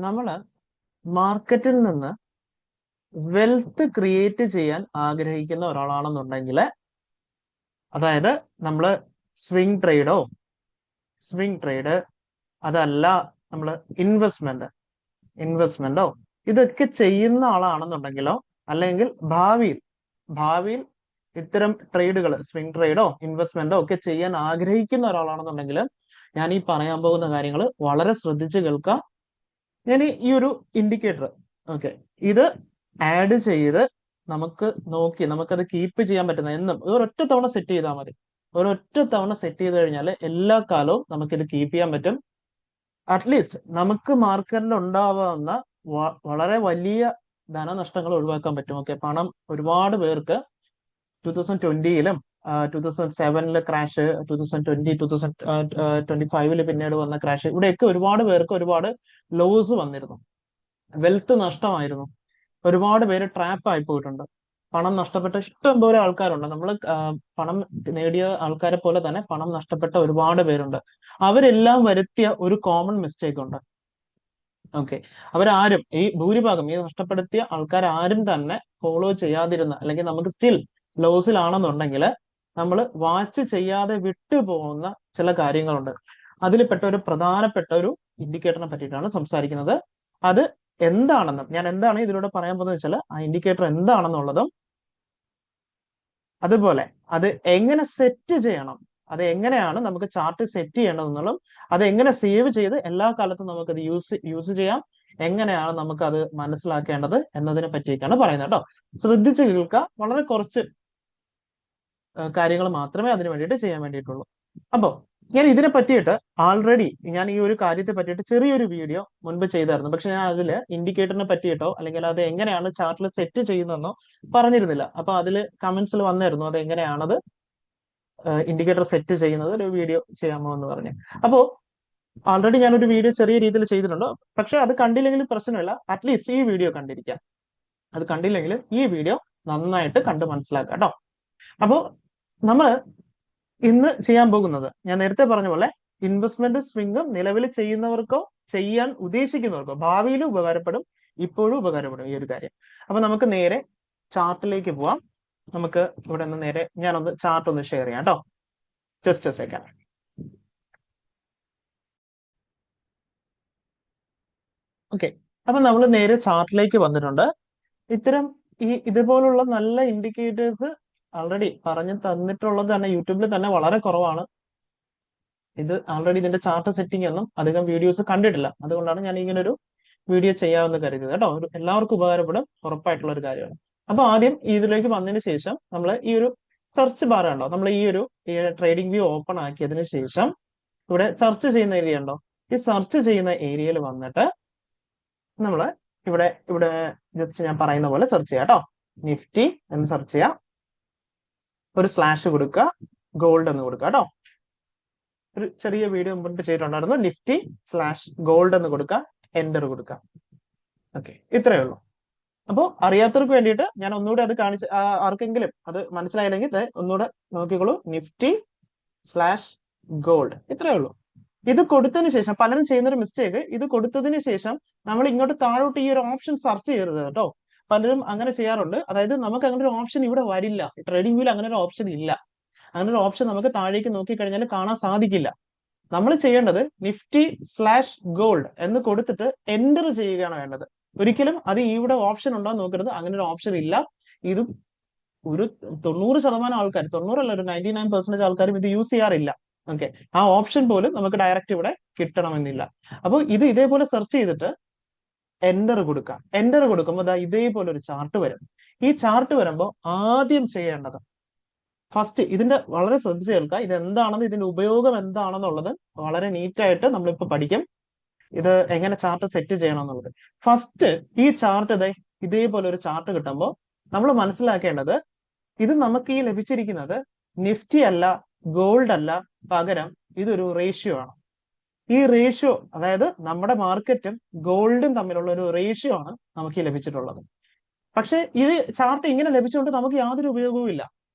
നമ്മൾ മാർക്കറ്റിൽ നിന്ന് വെൽത്ത് ക്രിയേറ്റ് ചെയ്യാൻ ആഗ്രഹിക്കുന്ന ഒരാളാണെന്നുണ്ടെങ്കിൽ, അതായത് നമ്മൾ സ്വിംഗ് ട്രേഡോ സ്വിംഗ് ട്രേഡ് അതല്ല നമ്മൾ ഇൻവെസ്റ്റ്മെന്റോ ഇതൊക്കെ ചെയ്യുന്ന ആളാണെന്നുണ്ടെങ്കിലോ, അല്ലെങ്കിൽ ഭാവിയിൽ ഇത്തരം ട്രേഡുകൾ, സ്വിംഗ് ട്രേഡോ ഇൻവെസ്റ്റ്മെന്റോ ഒക്കെ ചെയ്യാൻ ആഗ്രഹിക്കുന്ന ഒരാളാണെന്നുണ്ടെങ്കിൽ, ഞാൻ ഈ പറയാൻ പോകുന്ന കാര്യങ്ങൾ വളരെ ശ്രദ്ധിച്ച് കേൾക്കുക. ഞാൻ ഈ ഒരു ഇൻഡിക്കേറ്റർ, ഓക്കെ, ഇത് ആഡ് ചെയ്ത് നമുക്കത് കീപ്പ് ചെയ്യാൻ പറ്റുന്ന എന്നും ഒരൊറ്റ തവണ സെറ്റ് ചെയ്താൽ മതി. ഒരൊറ്റ തവണ സെറ്റ് ചെയ്ത് കഴിഞ്ഞാൽ എല്ലാ കാലവും നമുക്കിത് കീപ്പ് ചെയ്യാൻ പറ്റും. അറ്റ്ലീസ്റ്റ് നമുക്ക് മാർക്കറ്റിൽ ഉണ്ടാവാവുന്ന വളരെ വലിയ ധനനഷ്ടങ്ങൾ ഒഴിവാക്കാൻ പറ്റും. ഓക്കെ, പണം ഒരുപാട് പേർക്ക് 2020-ലും 2007-ല് ക്രാഷ്, 2020-2025-ല് പിന്നീട് വന്ന ക്രാഷ്, ഇവിടെയൊക്കെ ഒരുപാട് പേർക്ക് ഒരുപാട് ലോസ് വന്നിരുന്നു, വെൽത്ത് നഷ്ടമായിരുന്നു. ഒരുപാട് പേര് ട്രാപ്പ് ആയി പോയിട്ടുണ്ട്. പണം നഷ്ടപ്പെട്ട ഇഷ്ടം പോലെ ആൾക്കാരുണ്ട്. നമ്മൾ പണം നേടിയ ആൾക്കാരെ പോലെ തന്നെ പണം നഷ്ടപ്പെട്ട ഒരുപാട് പേരുണ്ട്. അവരെല്ലാം വരുത്തിയ ഒരു കോമൺ മിസ്റ്റേക്ക് ഉണ്ട്. ഓക്കെ, അവരാരും ഈ ഭൂരിഭാഗം ഈ നഷ്ടപ്പെടുത്തിയ ആൾക്കാരും തന്നെ ഫോളോ ചെയ്യാതിരുന്ന, അല്ലെങ്കിൽ നമുക്ക് സ്റ്റിൽ ലോസിലാണെന്നുണ്ടെങ്കിൽ നമ്മൾ വാച്ച് ചെയ്യാതെ വിട്ടുപോകുന്ന ചില കാര്യങ്ങളുണ്ട്. അതിൽപ്പെട്ട ഒരു പ്രധാനപ്പെട്ട ഒരു ഇൻഡിക്കേറ്ററിനെ പറ്റിയിട്ടാണ് സംസാരിക്കുന്നത്. അത് ഞാൻ എന്താണ് ഇതിലൂടെ പറയാൻ പോകുന്നത് വെച്ചാൽ, ആ ഇൻഡിക്കേറ്റർ എന്താണെന്നുള്ളതും, അതുപോലെ അത് എങ്ങനെ സെറ്റ് ചെയ്യണം, അത് എങ്ങനെയാണ് നമുക്ക് ചാർട്ട് സെറ്റ് ചെയ്യേണ്ടതെന്നുള്ളതും, അത് എങ്ങനെ സേവ് ചെയ്ത് എല്ലാ കാലത്തും നമുക്കത് യൂസ് ചെയ്യാം, എങ്ങനെയാണ് നമുക്കത് മനസ്സിലാക്കേണ്ടത് എന്നതിനെ പറ്റിയൊക്കെയാണ് പറയുന്നത് കേട്ടോ. ശ്രദ്ധിച്ച് കേൾക്കുക. വളരെ കുറച്ച് കാര്യങ്ങൾ മാത്രമേ അതിന് വേണ്ടിയിട്ട് ചെയ്യാൻ വേണ്ടിയിട്ടുള്ളൂ. അപ്പോൾ ഞാൻ ഇതിനെ പറ്റിയിട്ട് ആൾറെഡി ഞാൻ ഈ ഒരു കാര്യത്തെ പറ്റിയിട്ട് ചെറിയൊരു വീഡിയോ മുൻപ് ചെയ്തായിരുന്നു. പക്ഷെ ഞാൻ അതിൽ ഇൻഡിക്കേറ്ററിനെ പറ്റിയിട്ടോ അല്ലെങ്കിൽ അത് എങ്ങനെയാണ് ചാർട്ടിൽ സെറ്റ് ചെയ്യുന്നതെന്നോ പറഞ്ഞിരുന്നില്ല. അപ്പൊ അതിൽ കമന്റ്സിൽ വന്നായിരുന്നു അത് എങ്ങനെയാണത് ഇൻഡിക്കേറ്റർ സെറ്റ് ചെയ്യുന്നത് ഒരു വീഡിയോ ചെയ്യാമോ എന്ന് പറഞ്ഞു. അപ്പോ ആൾറെഡി ഞാനൊരു വീഡിയോ ചെറിയ രീതിയിൽ ചെയ്തിട്ടുണ്ട്. പക്ഷെ അത് കണ്ടില്ലെങ്കിലും പ്രശ്നമില്ല, അറ്റ്ലീസ്റ്റ് ഈ വീഡിയോ കണ്ടിരിക്കാം. അത് കണ്ടില്ലെങ്കിൽ ഈ വീഡിയോ നന്നായിട്ട് കണ്ട് മനസ്സിലാക്കുക കേട്ടോ. അപ്പോ നമ്മൾ ഇന്ന് ചെയ്യാൻ പോകുന്നത്, ഞാൻ നേരത്തെ പറഞ്ഞ പോലെ, ഇൻവെസ്റ്റ്മെന്റ് സ്വിംഗും നിലവിൽ ചെയ്യുന്നവർക്കോ ചെയ്യാൻ ഉദ്ദേശിക്കുന്നവർക്കോ ഭാവിയിലും ഉപകാരപ്പെടും, ഇപ്പോഴും ഉപകാരപ്പെടും ഈ ഒരു കാര്യം. അപ്പൊ നമുക്ക് നേരെ ചാർട്ടിലേക്ക് പോവാം. നമുക്ക് ഇവിടെ നിന്ന് നേരെ ഞാനൊന്ന് ചാർട്ട് ഒന്ന് ഷെയർ ചെയ്യാം കേട്ടോ. Just second. ഓക്കെ, അപ്പൊ നമ്മൾ നേരെ ചാർട്ടിലേക്ക് വന്നിട്ടുണ്ട്. ഇതുപോലുള്ള നല്ല ഇൻഡിക്കേറ്റേഴ്സ് ആൾറെഡി പറഞ്ഞു തന്നിട്ടുള്ളത് തന്നെ യൂട്യൂബിൽ തന്നെ വളരെ കുറവാണ്. ഇത് ആൾറെഡി ഇതിന്റെ ചാർട്ട് സെറ്റിംഗ് ഒന്നും അധികം വീഡിയോസ് കണ്ടിട്ടില്ല. അതുകൊണ്ടാണ് ഞാൻ ഇങ്ങനെ ഒരു വീഡിയോ ചെയ്യാമെന്ന് കരുതിയത് കേട്ടോ. എല്ലാവർക്കും ഉപകാരപ്പെടും, ഉറപ്പായിട്ടുള്ള ഒരു കാര്യമാണ്. അപ്പൊ ആദ്യം ഇതിലേക്ക് വന്നതിന് ശേഷം നമ്മൾ ഈ ഒരു സെർച്ച് ബാർ ഉണ്ടോ, നമ്മൾ ഈ ഒരു ട്രേഡിംഗ് വ്യൂ ഓപ്പൺ ആക്കിയതിന് ശേഷം ഇവിടെ സെർച്ച് ചെയ്യുന്ന ഏരിയ ഉണ്ടോ, ഈ സെർച്ച് ചെയ്യുന്ന ഏരിയയിൽ വന്നിട്ട് നമ്മൾ ഇവിടെ ഇവിടെ ജസ്റ്റ് ഞാൻ പറയുന്ന പോലെ സെർച്ച് ചെയ്യാം കേട്ടോ. നിഫ്റ്റി എന്ന് സെർച്ച് ചെയ്യാം, ഒരു സ്ലാഷ് കൊടുക്കുക, ഗോൾഡ് എന്ന് കൊടുക്കുക കേട്ടോ. ഒരു ചെറിയ വീഡിയോ മുൻപ് ചെയ്തിട്ടുണ്ടായിരുന്നു. നിഫ്റ്റി സ്ലാഷ് ഗോൾഡ് എന്ന് കൊടുക്കുക, എന്റർ കൊടുക്കുക. ഓക്കെ, ഇത്രയേ ഉള്ളൂ. അപ്പോൾ അറിയാത്തവർക്ക് വേണ്ടിയിട്ട് ഞാൻ ഒന്നുകൂടെ അത് കാണിച്ച്, ആർക്കെങ്കിലും അത് മനസ്സിലായില്ലെങ്കിൽ ഒന്നുകൂടെ നോക്കിക്കോളൂ. നിഫ്റ്റി സ്ലാഷ് ഗോൾഡ്, ഇത്രയേ ഉള്ളൂ. ഇത് കൊടുത്തതിന് ശേഷം പലരും ചെയ്യുന്നൊരു മിസ്റ്റേക്ക്, ഇത് കൊടുത്തതിന് ശേഷം നമ്മൾ ഇങ്ങോട്ട് താഴോട്ട് ഈ ഒരു ഓപ്ഷൻ സെർച്ച് ചെയ്യരുത് കേട്ടോ. പലരും അങ്ങനെ ചെയ്യാറുണ്ട്. അതായത് നമുക്ക് അങ്ങനെ ഒരു ഓപ്ഷൻ ഇവിടെ വരില്ല, ട്രേഡിംഗ് വ്യൂവിൽ അങ്ങനെ ഒരു ഓപ്ഷൻ ഇല്ല. അങ്ങനെ ഒരു ഓപ്ഷൻ നമുക്ക് താഴേക്ക് നോക്കിക്കഴിഞ്ഞാൽ കാണാൻ സാധിക്കില്ല. നമ്മൾ ചെയ്യേണ്ടത് നിഫ്റ്റി സ്ലാഷ് ഗോൾഡ് എന്ന് കൊടുത്തിട്ട് എന്റർ ചെയ്യുകയാണ് വേണ്ടത്. ഒരിക്കലും അത് ഇവിടെ ഓപ്ഷൻ ഉണ്ടോ എന്ന് നോക്കരുത്, അങ്ങനെ ഒരു ഓപ്ഷൻ ഇല്ല. ഇത് ഒരു 90% ആൾക്കാർ, 90 ഒരു 99% ആൾക്കാരും ഇത് യൂസ് ചെയ്യാറില്ല. ഓക്കെ, ആ ഓപ്ഷൻ പോലും നമുക്ക് ഡയറക്റ്റ് ഇവിടെ കിട്ടണമെന്നില്ല. അപ്പോൾ ഇത് ഇതേപോലെ സെർച്ച് ചെയ്തിട്ട് എന്റർ കൊടുക്കാം. എന്റർ കൊടുക്കുമ്പോൾ ഇതേപോലെ ഒരു ചാർട്ട് വരും. ഈ ചാർട്ട് വരുമ്പോൾ ആദ്യം ചെയ്യേണ്ടത്, ഫസ്റ്റ് ഇതിന്റെ വളരെ ശ്രദ്ധിച്ച് കേൾക്കുക, ഇത് എന്താണെന്ന്, ഇതിന്റെ ഉപയോഗം എന്താണെന്നുള്ളത് വളരെ നീറ്റായിട്ട് നമ്മളിപ്പോ പഠിക്കും. ഇത് എങ്ങനെ ചാർട്ട് സെറ്റ് ചെയ്യണം എന്നുള്ളത്. ഫസ്റ്റ് ഈ ചാർട്ട് ഇതേപോലെ ഒരു ചാർട്ട് കിട്ടുമ്പോൾ നമ്മൾ മനസ്സിലാക്കേണ്ടത്, ഇത് നമുക്ക് ഈ ലഭിച്ചിരിക്കുന്നത് നിഫ്റ്റി അല്ല, ഗോൾഡ് അല്ല, പകരം ഇതൊരു റേഷ്യോ ആണ്. ഈ റേഷ്യോ, അതായത് നമ്മുടെ മാർക്കറ്റും ഗോൾഡും തമ്മിലുള്ള ഒരു റേഷ്യോ ആണ് നമുക്ക് ഈ ലഭിച്ചിട്ടുള്ളത്. പക്ഷെ ഇത് ചാർട്ട് ഇങ്ങനെ ലഭിച്ചുകൊണ്ട് നമുക്ക് യാതൊരു ഉപയോഗവും ഇല്ല.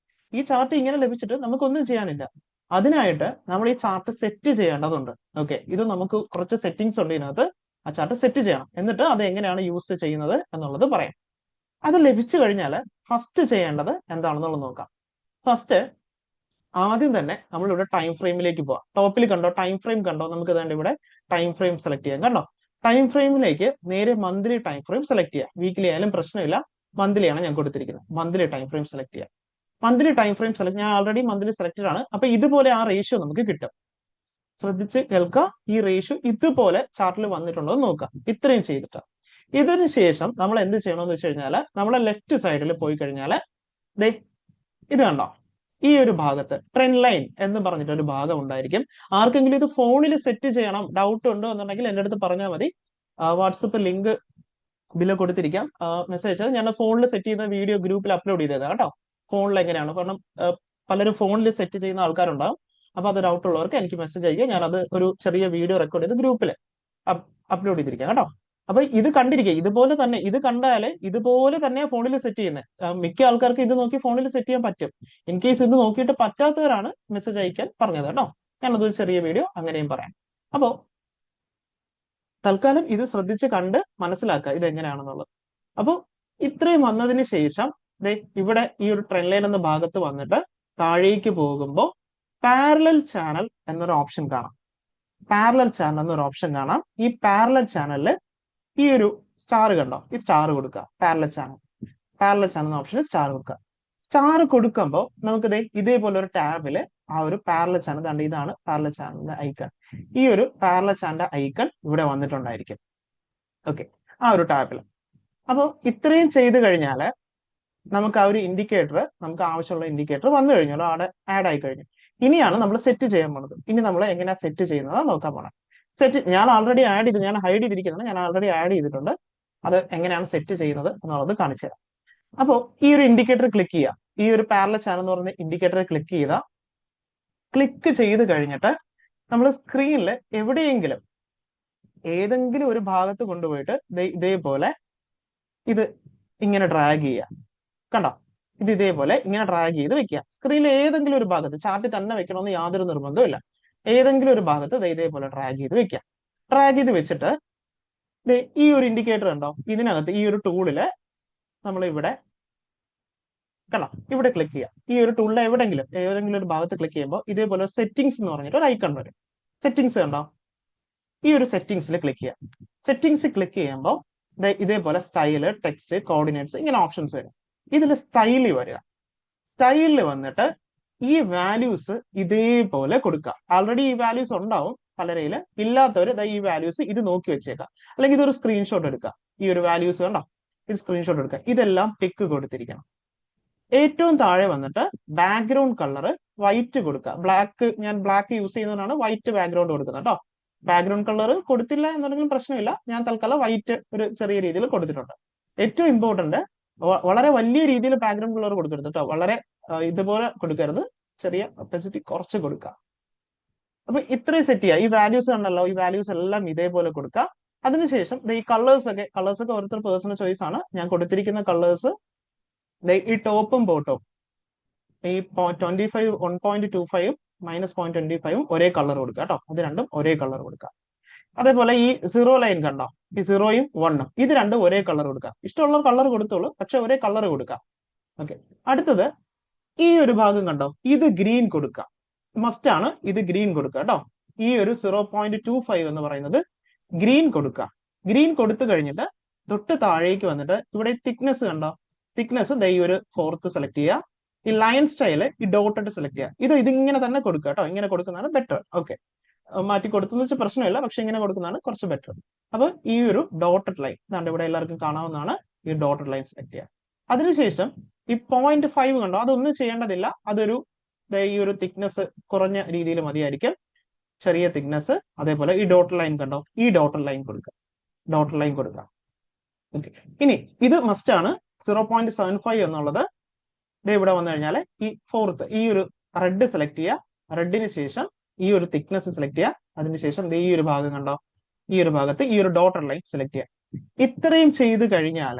ഈ ചാർട്ട് ഇങ്ങനെ ലഭിച്ചിട്ട് നമുക്കൊന്നും ചെയ്യാനില്ല. അതിനായിട്ട് നമ്മൾ ഈ ചാർട്ട് സെറ്റ് ചെയ്യേണ്ടതുണ്ട്. ഓക്കെ, ഇത് നമുക്ക് കുറച്ച് സെറ്റിംഗ്സ് ഉണ്ട് ഇതിനകത്ത്. ആ ചാർട്ട് സെറ്റ് ചെയ്യണം. എന്നിട്ട് അത് എങ്ങനെയാണ് യൂസ് ചെയ്യുന്നത് എന്നുള്ളത് പറയാം. അത് ലഭിച്ചു കഴിഞ്ഞാൽ ഫസ്റ്റ് ചെയ്യേണ്ടത് എന്താണെന്നുള്ളത് നോക്കാം. ഫസ്റ്റ് ആദ്യം തന്നെ നമ്മളിവിടെ ടൈം ഫ്രെയിമിലേക്ക് പോവാം. ടോപ്പിൽ കണ്ടോ ടൈം ഫ്രെയിം കണ്ടോ? നമുക്ക് വേണ്ട ഇവിടെ ടൈം ഫ്രെയിം സെലക്ട് ചെയ്യാം. കണ്ടോ? ടൈം ഫ്രെയിമിലേക്ക് നേരെ മന്ത്ലി ടൈം ഫ്രെയിം സെലക്ട് ചെയ്യാം. വീക്കിലി ആയാലും പ്രശ്നമില്ല, മന്ത്ലി ആണ് ഞാൻ കൊടുത്തിരിക്കുന്നത്. മന്ത്ലി ടൈം ഫ്രെയിം സെലക്ട് ചെയ്യാം. മന്ത്ലി ടൈം ഫ്രെയിം സെലക്ട്, ഞാൻ ഓൾറെഡി മന്ത്ലി സെലക്ടഡ് ആണ്. അപ്പൊ ഇതുപോലെ ആ റേഷ്യോ നമുക്ക് കിട്ടും. ശ്രദ്ധിച്ച് കേൾക്കുക. ഈ റേഷ്യോ ഇതുപോലെ ചാർട്ടിൽ വന്നിട്ടുണ്ടോ എന്ന് നോക്കുക. ഇത്രയും ചെയ്തിട്ട് ഇതിന് ശേഷം നമ്മൾ എന്ത് ചെയ്യണമെന്ന് വെച്ച് കഴിഞ്ഞാൽ നമ്മളെ ലെഫ്റ്റ് സൈഡിൽ പോയി കഴിഞ്ഞാൽ ഇത് കണ്ടോ? ഈ ഒരു ഭാഗത്ത് ട്രെൻഡ് ലൈൻ എന്ന് പറഞ്ഞിട്ട് ഒരു ഭാഗം ഉണ്ടായിരിക്കും. ആർക്കെങ്കിലും ഇത് ഫോണിൽ സെറ്റ് ചെയ്യണം, ഡൗട്ട് ഉണ്ടോ എന്നുണ്ടെങ്കിൽ എൻ്റെ അടുത്ത് പറഞ്ഞാൽ മതി. വാട്സപ്പ് ലിങ്ക് ഇതിൽ കൊടുത്തിരിക്കാം. മെസ്സേജ് അയച്ചാൽ ഞാൻ ഫോണിൽ സെറ്റ് ചെയ്യുന്ന വീഡിയോ ഗ്രൂപ്പിൽ അപ്ലോഡ് ചെയ്തേക്കാം കേട്ടോ. ഫോണിൽ എങ്ങനെയാണ്, കാരണം പലരും ഫോണിൽ സെറ്റ് ചെയ്യുന്ന ആൾക്കാരുണ്ടാവും. അപ്പൊ അത് ഡൗട്ട് ഉള്ളവർക്ക് എനിക്ക് മെസ്സേജ് അയക്കുക. ഞാനത് ഒരു ചെറിയ വീഡിയോ റെക്കോർഡ് ചെയ്ത് ഗ്രൂപ്പിൽ അപ്ലോഡ് ചെയ്തിരിക്കാം കേട്ടോ. അപ്പൊ ഇത് കണ്ടിരിക്കുക. ഇതുപോലെ തന്നെ ഇത് കണ്ടാല് ഇതുപോലെ തന്നെ ഫോണിൽ സെറ്റ് ചെയ്യുന്നത്. മിക്ക ആൾക്കാർക്ക് ഇത് നോക്കി ഫോണിൽ സെറ്റ് ചെയ്യാൻ പറ്റും. ഇൻ കേസ് ഇത് നോക്കിയിട്ട് പറ്റാത്തവരാണ് മെസ്സേജ് അയക്കാൻ പറഞ്ഞത് കേട്ടോ. ഞാനതൊരു ചെറിയ വീഡിയോ അങ്ങനെയും പറയാം. അപ്പോ തൽക്കാലം ഇത് ശ്രദ്ധിച്ച് കണ്ട് മനസ്സിലാക്കുക ഇത് എങ്ങനെയാണെന്നുള്ളത്. അപ്പോൾ ഇത്രയും വന്നതിന് ശേഷം ഇവിടെ ഈ ഒരു ട്രെൻഡ് ലൈൻ എന്ന ഭാഗത്ത് വന്നിട്ട് താഴേക്ക് പോകുമ്പോൾ പാരലൽ ചാനൽ എന്നൊരു ഓപ്ഷൻ കാണാം. പാരലൽ ചാനൽ എന്നൊരു ഓപ്ഷൻ കാണാം. ഈ പാരലൽ ചാനലില് ഈ ഒരു സ്റ്റാർ കണ്ടോ? ഈ സ്റ്റാർ കൊടുക്കുക. പാരലൽ ചാനൽ എന്ന ഓപ്ഷന് സ്റ്റാർ കൊടുക്കുക. സ്റ്റാർ കൊടുക്കുമ്പോൾ നമുക്ക് ഇതേപോലെ ഒരു ടാബില് ആ ഒരു പാരലൽ ചാനൽ കണ്ട്, ഇതാണ് പാരലൽ ചാനലിന്റെ ഐക്കൺ. ഈ ഒരു പാരലൽ ചാനലിന്റെ ഐക്കൺ ഇവിടെ വന്നിട്ടുണ്ടായിരിക്കും. ഓക്കെ, ആ ഒരു ടാബിൽ. അപ്പോൾ ഇത്രയും ചെയ്ത് കഴിഞ്ഞാൽ നമുക്ക് ആ ഒരു ഇൻഡിക്കേറ്റർ, നമുക്ക് ആവശ്യമുള്ള ഇൻഡിക്കേറ്റർ വന്നു കഴിഞ്ഞാൽ അവിടെ ആഡ് ആയി കഴിഞ്ഞു. ഇനിയാണ് നമ്മൾ സെറ്റ് ചെയ്യാൻ പോണത്. ഇനി നമ്മൾ എങ്ങനെയാ സെറ്റ് ചെയ്യുന്നത് നോക്കാൻ പോണം. സെറ്റ് ഞാൻ ഓൾറെഡി ആഡ് ചെയ്തു, ഞാൻ ഹൈഡ് ചെയ്തിരിക്കുന്നത്, ഞാൻ ഓൾറെഡി ആഡ് ചെയ്തിട്ടുണ്ട്. അത് എങ്ങനെയാണ് സെറ്റ് ചെയ്യുന്നത് എന്നുള്ളത് കാണിച്ചു തരാം. അപ്പോൾ ഈ ഒരു ഇൻഡിക്കേറ്റർ ക്ലിക്ക് ചെയ്യുക. ഈ ഒരു പാരലൽ ചാനൽ എന്ന് പറയുന്ന ഇൻഡിക്കേറ്റർ ക്ലിക്ക് ചെയ്ത ക്ലിക്ക് ചെയ്ത് കഴിഞ്ഞിട്ട് നമ്മൾ സ്ക്രീനിൽ എവിടെയെങ്കിലും ഏതെങ്കിലും ഒരു ഭാഗത്ത് കൊണ്ടുപോയിട്ട് ഇതേപോലെ ഇത് ഇങ്ങനെ ഡ്രാഗ് ചെയ്യുക. കണ്ടോ? ഇത് ഇതേപോലെ ഇങ്ങനെ ഡ്രാഗ് ചെയ്ത് വെക്കുക. സ്ക്രീനിൽ ഏതെങ്കിലും ഒരു ഭാഗത്ത്, ചാർട്ടിൽ തന്നെ വെക്കണമെന്ന് യാതൊരു നിർബന്ധവും ഇല്ല. ഏതെങ്കിലും ഒരു ഭാഗത്ത് ഇതേപോലെ ഡ്രാഗ് ചെയ്ത് വെക്കുക. ഡ്രാഗ് ചെയ്ത് വെച്ചിട്ട് ഈ ഒരു ഇൻഡിക്കേറ്റർ ഉണ്ടോ? ഇതിനകത്ത് ഈ ഒരു ടൂളില് നമ്മൾ ഇവിടെ കണ്ടോ? ഇവിടെ ക്ലിക്ക് ചെയ്യാം. ഈ ഒരു ടൂളിൽ ഏതെങ്കിലും ഒരു ഭാഗത്ത് ക്ലിക്ക് ചെയ്യുമ്പോൾ ഇതേപോലെ സെറ്റിംഗ്സ് എന്ന് പറഞ്ഞിട്ട് ഒരു ഐക്കൺ വരും. സെറ്റിംഗ്സ് കണ്ടോ? ഈ ഒരു സെറ്റിംഗ്സിൽ ക്ലിക്ക് ചെയ്യാം. സെറ്റിംഗ്സ് ക്ലിക്ക് ചെയ്യുമ്പോൾ ഇതേപോലെ സ്റ്റൈല്, ടെക്സ്റ്റ്, കോർഡിനേറ്റ്സ് ഇങ്ങനെ ഓപ്ഷൻസ് വരും. ഇതിൽ സ്റ്റൈലിൽ വരിക. സ്റ്റൈലിൽ വന്നിട്ട് ഈ വാല്യൂസ് ഇതേപോലെ കൊടുക്കുക. ആൾറെഡി ഈ വാല്യൂസ് ഉണ്ടാവും പലരയില്. ഇല്ലാത്തവർ ഈ വാല്യൂസ് ഇത് നോക്കി വെച്ചേക്കാം. അല്ലെങ്കിൽ ഇതൊരു സ്ക്രീൻഷോട്ട് എടുക്കുക. ഈ ഒരു വാല്യൂസ് കണ്ടോ? ഇത് സ്ക്രീൻഷോട്ട് എടുക്കുക. ഇതെല്ലാം ടിക്ക് കൊടുത്തിരിക്കണം. ഏറ്റവും താഴെ വന്നിട്ട് ബാക്ക്ഗ്രൗണ്ട് കളർ വൈറ്റ് കൊടുക്കുക. ഞാൻ ബ്ലാക്ക് യൂസ് ചെയ്യുന്നതിനാണ് വൈറ്റ് ബാക്ക്ഗ്രൗണ്ട് കൊടുക്കുന്നത് കേട്ടോ. ബാക്ക്ഗ്രൗണ്ട് കളർ കൊടുത്തില്ല എന്നുണ്ടെങ്കിലും പ്രശ്നമില്ല. ഞാൻ തൽക്കാലം വൈറ്റ് ഒരു ചെറിയ രീതിയിൽ കൊടുത്തിട്ടുണ്ട്. ഏറ്റവും ഇമ്പോർട്ടന്റ്, വളരെ വലിയ രീതിയിൽ ബാക്ക്ഗ്രൗണ്ട് കളർ കൊടുക്കരുത് കേട്ടോ. വളരെ ഇതുപോലെ കൊടുക്കരുത്. ചെറിയ ഒപ്പസിറ്റി കുറച്ച് കൊടുക്കുക. അപ്പൊ ഇത്രയും സെറ്റ് ചെയ്യുക. ഈ വാല്യൂസ് ഉണ്ടല്ലോ, ഈ വാല്യൂസ് എല്ലാം ഇതേപോലെ കൊടുക്കുക. അതിനുശേഷം ഈ കളേഴ്സ് ഒക്കെ ഓരോരുത്തർ പേഴ്സണൽ ചോയ്സ് ആണ്. ഞാൻ കൊടുത്തിരിക്കുന്ന കളേഴ്സ് ഈ ടോപ്പും ബോട്ടവും ഈ 25 1.25 -0.25 ഒരേ കളർ കൊടുക്കുക കേട്ടോ. അത് രണ്ടും ഒരേ കളർ കൊടുക്കുക. അതേപോലെ ഈ 0 ലൈൻ കണ്ടോ? ഈ 0യും 1ഉം ഇത് രണ്ടും ഒരേ കളർ കൊടുക്കുക. ഇഷ്ടമുള്ള കളർ കൊടുത്തോളൂ, പക്ഷെ ഒരേ കളർ കൊടുക്കുക. ഓക്കെ, അടുത്തത് ഈ ഒരു ഭാഗം കണ്ടോ? ഇത് ഗ്രീൻ കൊടുക്കുക. മസ്റ്റ് ആണ് ഇത് ഗ്രീൻ കൊടുക്കുക കേട്ടോ. ഈ ഒരു 0.25 എന്ന് പറയുന്നത് ഗ്രീൻ കൊടുക്കുക. ഗ്രീൻ കൊടുത്തു കഴിഞ്ഞിട്ട് തൊട്ട് താഴേക്ക് വന്നിട്ട് ഇവിടെ തിക്നെസ് കണ്ടോ? തിക്നെസ് ഈ ഒരു 4th സെലക്ട് ചെയ്യുക. ഈ ലൈൻ സ്റ്റൈല് ഈ ഡോട്ടഡ് സെലക്ട് ചെയ്യുക. ഇതിങ്ങനെ തന്നെ കൊടുക്കുക കേട്ടോ. ഇങ്ങനെ കൊടുക്കുന്നതാണ് ബെറ്റർ. ഓക്കെ, മാറ്റി കൊടുത്തെന്ന് വെച്ചാൽ പ്രശ്നമില്ല, പക്ഷെ ഇങ്ങനെ കൊടുക്കുന്നതാണ് കുറച്ച് ബെറ്റർ. അപ്പൊ ഈ ഒരു ഡോട്ടഡ് ലൈൻ ഇതാണ്ട് ഇവിടെ എല്ലാവർക്കും കാണാവുന്നതാണ്. ഈ ഡോട്ടഡ് ലൈൻ സെലക്ട് ചെയ്യുക. അതിനുശേഷം ഈ 0.5 കണ്ടോ? അതൊന്നും ചെയ്യേണ്ടതില്ല. അതൊരു ഈ ഒരു തിക്നെസ് കുറഞ്ഞ രീതിയിൽ മതിയായിരിക്കും. ചെറിയ തിക്നെസ്. അതേപോലെ ഈ ഡോട്ടഡ് ലൈൻ കണ്ടോ? ഈ ഡോട്ടഡ് ലൈൻ കൊടുക്കുക. ഓക്കെ, ഇനി ഇത് മസ്റ്റ് ആണ്. 0.75 എന്നുള്ളത് ഇവിടെ വന്നു കഴിഞ്ഞാൽ ഈ 4th ഈ ഒരു റെഡ് സെലക്ട് ചെയ്യുക. റെഡിന് ശേഷം ഈ ഒരു തിക്നെസ് സെലക്ട് ചെയ്യുക. അതിനുശേഷം ഈ ഒരു ഭാഗം കണ്ടോ? ഈ ഒരു ഭാഗത്ത് ഈ ഒരു ഡോട്ടഡ് ലൈൻ സെലക്ട് ചെയ്യുക. ഇത്രയും ചെയ്ത് കഴിഞ്ഞാൽ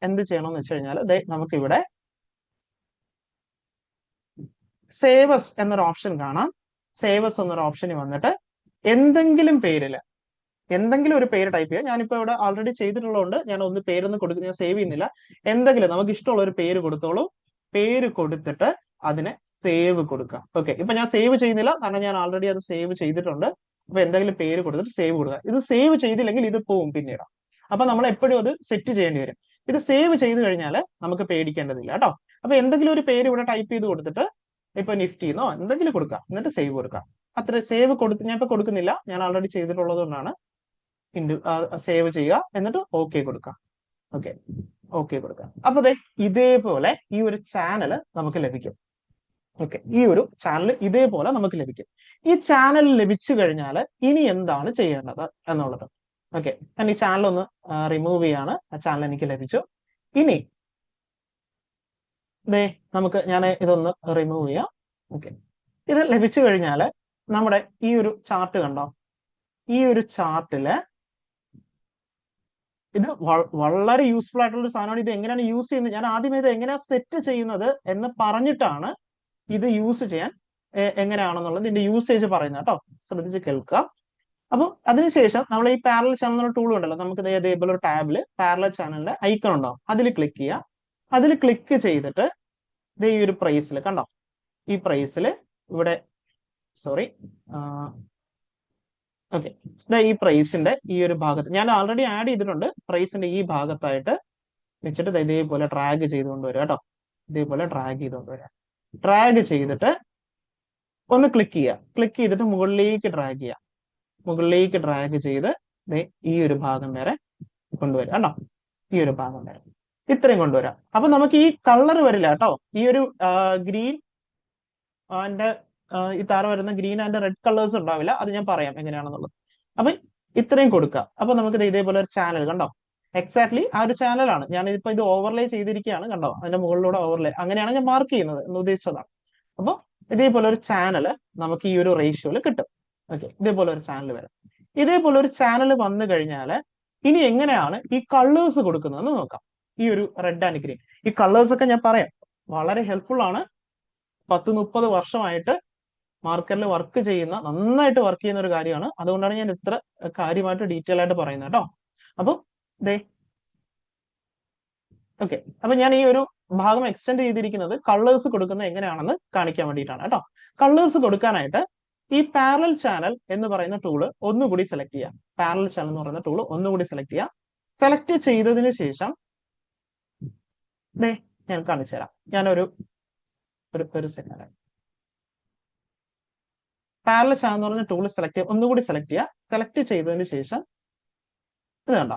എന്ത് ചെയ്യണമെന്ന് വെച്ച് കഴിഞ്ഞാൽ നമുക്ക് ഇവിടെ സേവസ് എന്നൊരു ഓപ്ഷൻ കാണാം. സേവസ് എന്നൊരു ഓപ്ഷന് വന്നിട്ട് എന്തെങ്കിലും പേരില് എന്തെങ്കിലും ഒരു പേര് ടൈപ്പ് ചെയ്യുക. ഞാനിപ്പോ ഇവിടെ ആൾറെഡി ചെയ്തിട്ടുള്ളതുകൊണ്ട് ഞാൻ ഒന്ന് പേരൊന്നും കൊടുക്കുക, ഞാൻ സേവ് ചെയ്യുന്നില്ല. എന്തെങ്കിലും നമുക്ക് ഇഷ്ടമുള്ള ഒരു പേര് കൊടുത്തോളൂ. പേര് കൊടുത്തിട്ട് അതിനെ സേവ് കൊടുക്കുക. ഓക്കെ, ഇപ്പൊ ഞാൻ സേവ് ചെയ്യുന്നില്ല, കാരണം ഞാൻ ആൾറെഡി അത് സേവ് ചെയ്തിട്ടുണ്ട്. അപ്പൊ എന്തെങ്കിലും പേര് കൊടുത്തിട്ട് സേവ് കൊടുക്കുക. ഇത് സേവ് ചെയ്തില്ലെങ്കിൽ ഇത് പോവും പിന്നീട്. അപ്പൊ നമ്മൾ എപ്പോഴും അത് സെറ്റ് ചെയ്യേണ്ടി വരും. ഇത് സേവ് ചെയ്ത് കഴിഞ്ഞാൽ നമുക്ക് പേടിക്കേണ്ടതില്ല കേട്ടോ. അപ്പൊ എന്തെങ്കിലും ഒരു പേര് ഇവിടെ ടൈപ്പ് ചെയ്ത് കൊടുത്തിട്ട് ഇപ്പൊ നിഫ്റ്റിന്നോ എന്തെങ്കിലും കൊടുക്കുക, എന്നിട്ട് സേവ് കൊടുക്കുക. അത്ര സേവ് കൊടുത്ത് ഞാൻ ഇപ്പൊ കൊടുക്കുന്നില്ല, ഞാൻ ആൾറെഡി ചെയ്തിട്ടുള്ളത് കൊണ്ടാണ്. സേവ് ചെയ്യുക, എന്നിട്ട് ഓക്കെ കൊടുക്കുക. ഓക്കെ, ഓക്കെ കൊടുക്കുക. അപ്പൊ ദേ ഇതേപോലെ ഈ ഒരു ചാനൽ നമുക്ക് ലഭിക്കും. ഓക്കെ, ഈ ഒരു ചാനൽ ഇതേപോലെ നമുക്ക് ലഭിക്കും. ഈ ചാനൽ ലഭിച്ചു കഴിഞ്ഞാൽ ഇനി എന്താണ് ചെയ്യേണ്ടത് എന്നുള്ളത്. ഓക്കെ, ഞാൻ ഈ ചാനൽ ഒന്ന് റിമൂവ് ചെയ്യാണ്. ആ ചാനൽ എനിക്ക് ലഭിച്ചു. ഇനി ദേ ഞാൻ ഇതൊന്ന് റിമൂവ് ചെയ്യാം. ഓക്കെ, ഇത് ലഭിച്ചു കഴിഞ്ഞാൽ നമ്മുടെ ഈ ഒരു ചാർട്ട് കണ്ടോ, ഈ ഒരു ചാർട്ടില് ഇത് വളരെ യൂസ്ഫുൾ ആയിട്ടുള്ള ഒരു സാധനമാണ്. ഇത് എങ്ങനെയാണ് യൂസ് ചെയ്യുന്നത്, ഞാൻ ആദ്യമേ ഇത് എങ്ങനെയാണ് സെറ്റ് ചെയ്യുന്നത് എന്ന് പറഞ്ഞിട്ടാണ് ഇത് യൂസ് ചെയ്യാൻ എങ്ങനെയാണെന്നുള്ളത് ഇതിന്റെ യൂസേജ് പറയുന്നത് കേട്ടോ. ശ്രദ്ധിച്ച് കേൾക്കുക. അപ്പോൾ അതിനുശേഷം നമ്മൾ ഈ പാരലൽ ചാനൽ എന്നുള്ള ടൂൾ ഉണ്ടല്ലോ, നമുക്ക് ഇതേപോലെ ഒരു ടാബില് പാരലൽ ചാനലിന്റെ ഐക്കൺ ഉണ്ടാവും, അതിൽ ക്ലിക്ക് ചെയ്യുക. അതിൽ ക്ലിക്ക് ചെയ്തിട്ട് ഈ ഒരു പ്രൈസിൽ കണ്ടോ, ഈ പ്രൈസിൽ ഇവിടെ സോറി ഓക്കെ, ഈ പ്രൈസിന്റെ ഈ ഒരു ഭാഗത്ത് ഞാൻ ആൾറെഡി ആഡ് ചെയ്തിട്ടുണ്ട്. പ്രൈസിന്റെ ഈ ഭാഗത്തായിട്ട് വെച്ചിട്ട് ഇതേപോലെ ഡ്രാഗ് ചെയ്തുകൊണ്ട് വരിക കേട്ടോ. ഇതേപോലെ ഡ്രാഗ് ചെയ്തുകൊണ്ട് വരിക. ഡ്രാഗ് ചെയ്തിട്ട് ഒന്ന് ക്ലിക്ക് ചെയ്യുക. ക്ലിക്ക് ചെയ്തിട്ട് മുകളിലേക്ക് ഡ്രാഗ് ചെയ്യുക. മുകളിലേക്ക് ഡ്രാഗ് ചെയ്ത് ഈ ഒരു ഭാഗം വരെ കൊണ്ടുവരിക കേട്ടോ. ഈ ഒരു ഭാഗം വരെ ഇത്രയും കൊണ്ടുവരാം. അപ്പൊ നമുക്ക് ഈ കളർ വരില്ല കേട്ടോ. ഈ ഒരു ഗ്രീൻ ആൻഡ് ഈ താര വരുന്ന ഗ്രീൻ ആൻഡ് റെഡ് കളേഴ്സ് ഉണ്ടാവില്ല. അത് ഞാൻ പറയാം എങ്ങനെയാണെന്നുള്ളത്. അപ്പൊ ഇത്രയും കൊടുക്കുക. അപ്പൊ നമുക്ക് ഇതേപോലെ ഒരു ചാനൽ കണ്ടോ, എക്സാക്ട്ലി ആ ഒരു ചാനലാണ്. ഞാൻ ഇപ്പൊ ഇത് ഓവർലേ ചെയ്തിരിക്കുകയാണ് കണ്ടോ, അതിന്റെ മുകളിലൂടെ ഓവർലേ, അങ്ങനെയാണ് ഞാൻ മാർക്ക് ചെയ്യുന്നത് എന്ന് ഉദ്ദേശിച്ചതാണ്. അപ്പൊ ഇതേപോലെ ഒരു ചാനൽ നമുക്ക് ഈ ഒരു റേഷ്യോയിൽ കിട്ടും. ഓക്കെ, ഇതേപോലെ ഒരു ചാനൽ വരും. ഇതേപോലെ ഒരു ചാനൽ വന്നു കഴിഞ്ഞാൽ ഇനി എങ്ങനെയാണ് ഈ കളേഴ്സ് കൊടുക്കുന്നതെന്ന് നോക്കാം. ഈ ഒരു റെഡ് ആൻഡ് ഗ്രീൻ, ഈ കളേഴ്സ് ഒക്കെ ഞാൻ പറയാം, വളരെ ഹെൽപ്ഫുൾ ആണ്. 10-30 വർഷമായിട്ട് മാർക്കറ്റിൽ വർക്ക് ചെയ്യുന്ന, നന്നായിട്ട് വർക്ക് ചെയ്യുന്ന ഒരു കാര്യമാണ്. അതുകൊണ്ടാണ് ഞാൻ ഇത്ര കാര്യമായിട്ട് ഡീറ്റെയിൽ ആയിട്ട് പറയുന്നത് കേട്ടോ. അപ്പൊ ഓക്കെ, അപ്പൊ ഞാൻ ഈ ഒരു ഭാഗം എക്സ്റ്റെൻഡ് ചെയ്തിരിക്കുന്നത് കളേഴ്സ് കൊടുക്കുന്നത് എങ്ങനെയാണെന്ന് കാണിക്കാൻ വേണ്ടിയിട്ടാണ് കേട്ടോ. കളേഴ്സ് കൊടുക്കാനായിട്ട് ഈ പാരലൽ ചാനൽ എന്ന് പറയുന്ന ടൂള് ഒന്നുകൂടി സെലക്ട് ചെയ്യാം. പാരലൽ ചാനൽ എന്ന് പറയുന്ന ടൂള് ഒന്നുകൂടി സെലക്ട് ചെയ്യാം. സെലക്ട് ചെയ്തതിന് ശേഷം ഞാൻ കാണിച്ചു തരാം. ഞാനൊരു സെക്കൻഡ്. പാരലൽ ചാനൽ എന്ന് പറഞ്ഞ ടൂൾ സെലക്ട് ചെയ്യുക, ഒന്നുകൂടി സെലക്ട് ചെയ്യുക. സെലക്ട് ചെയ്തതിന് ശേഷം ഇത് കണ്ടോ,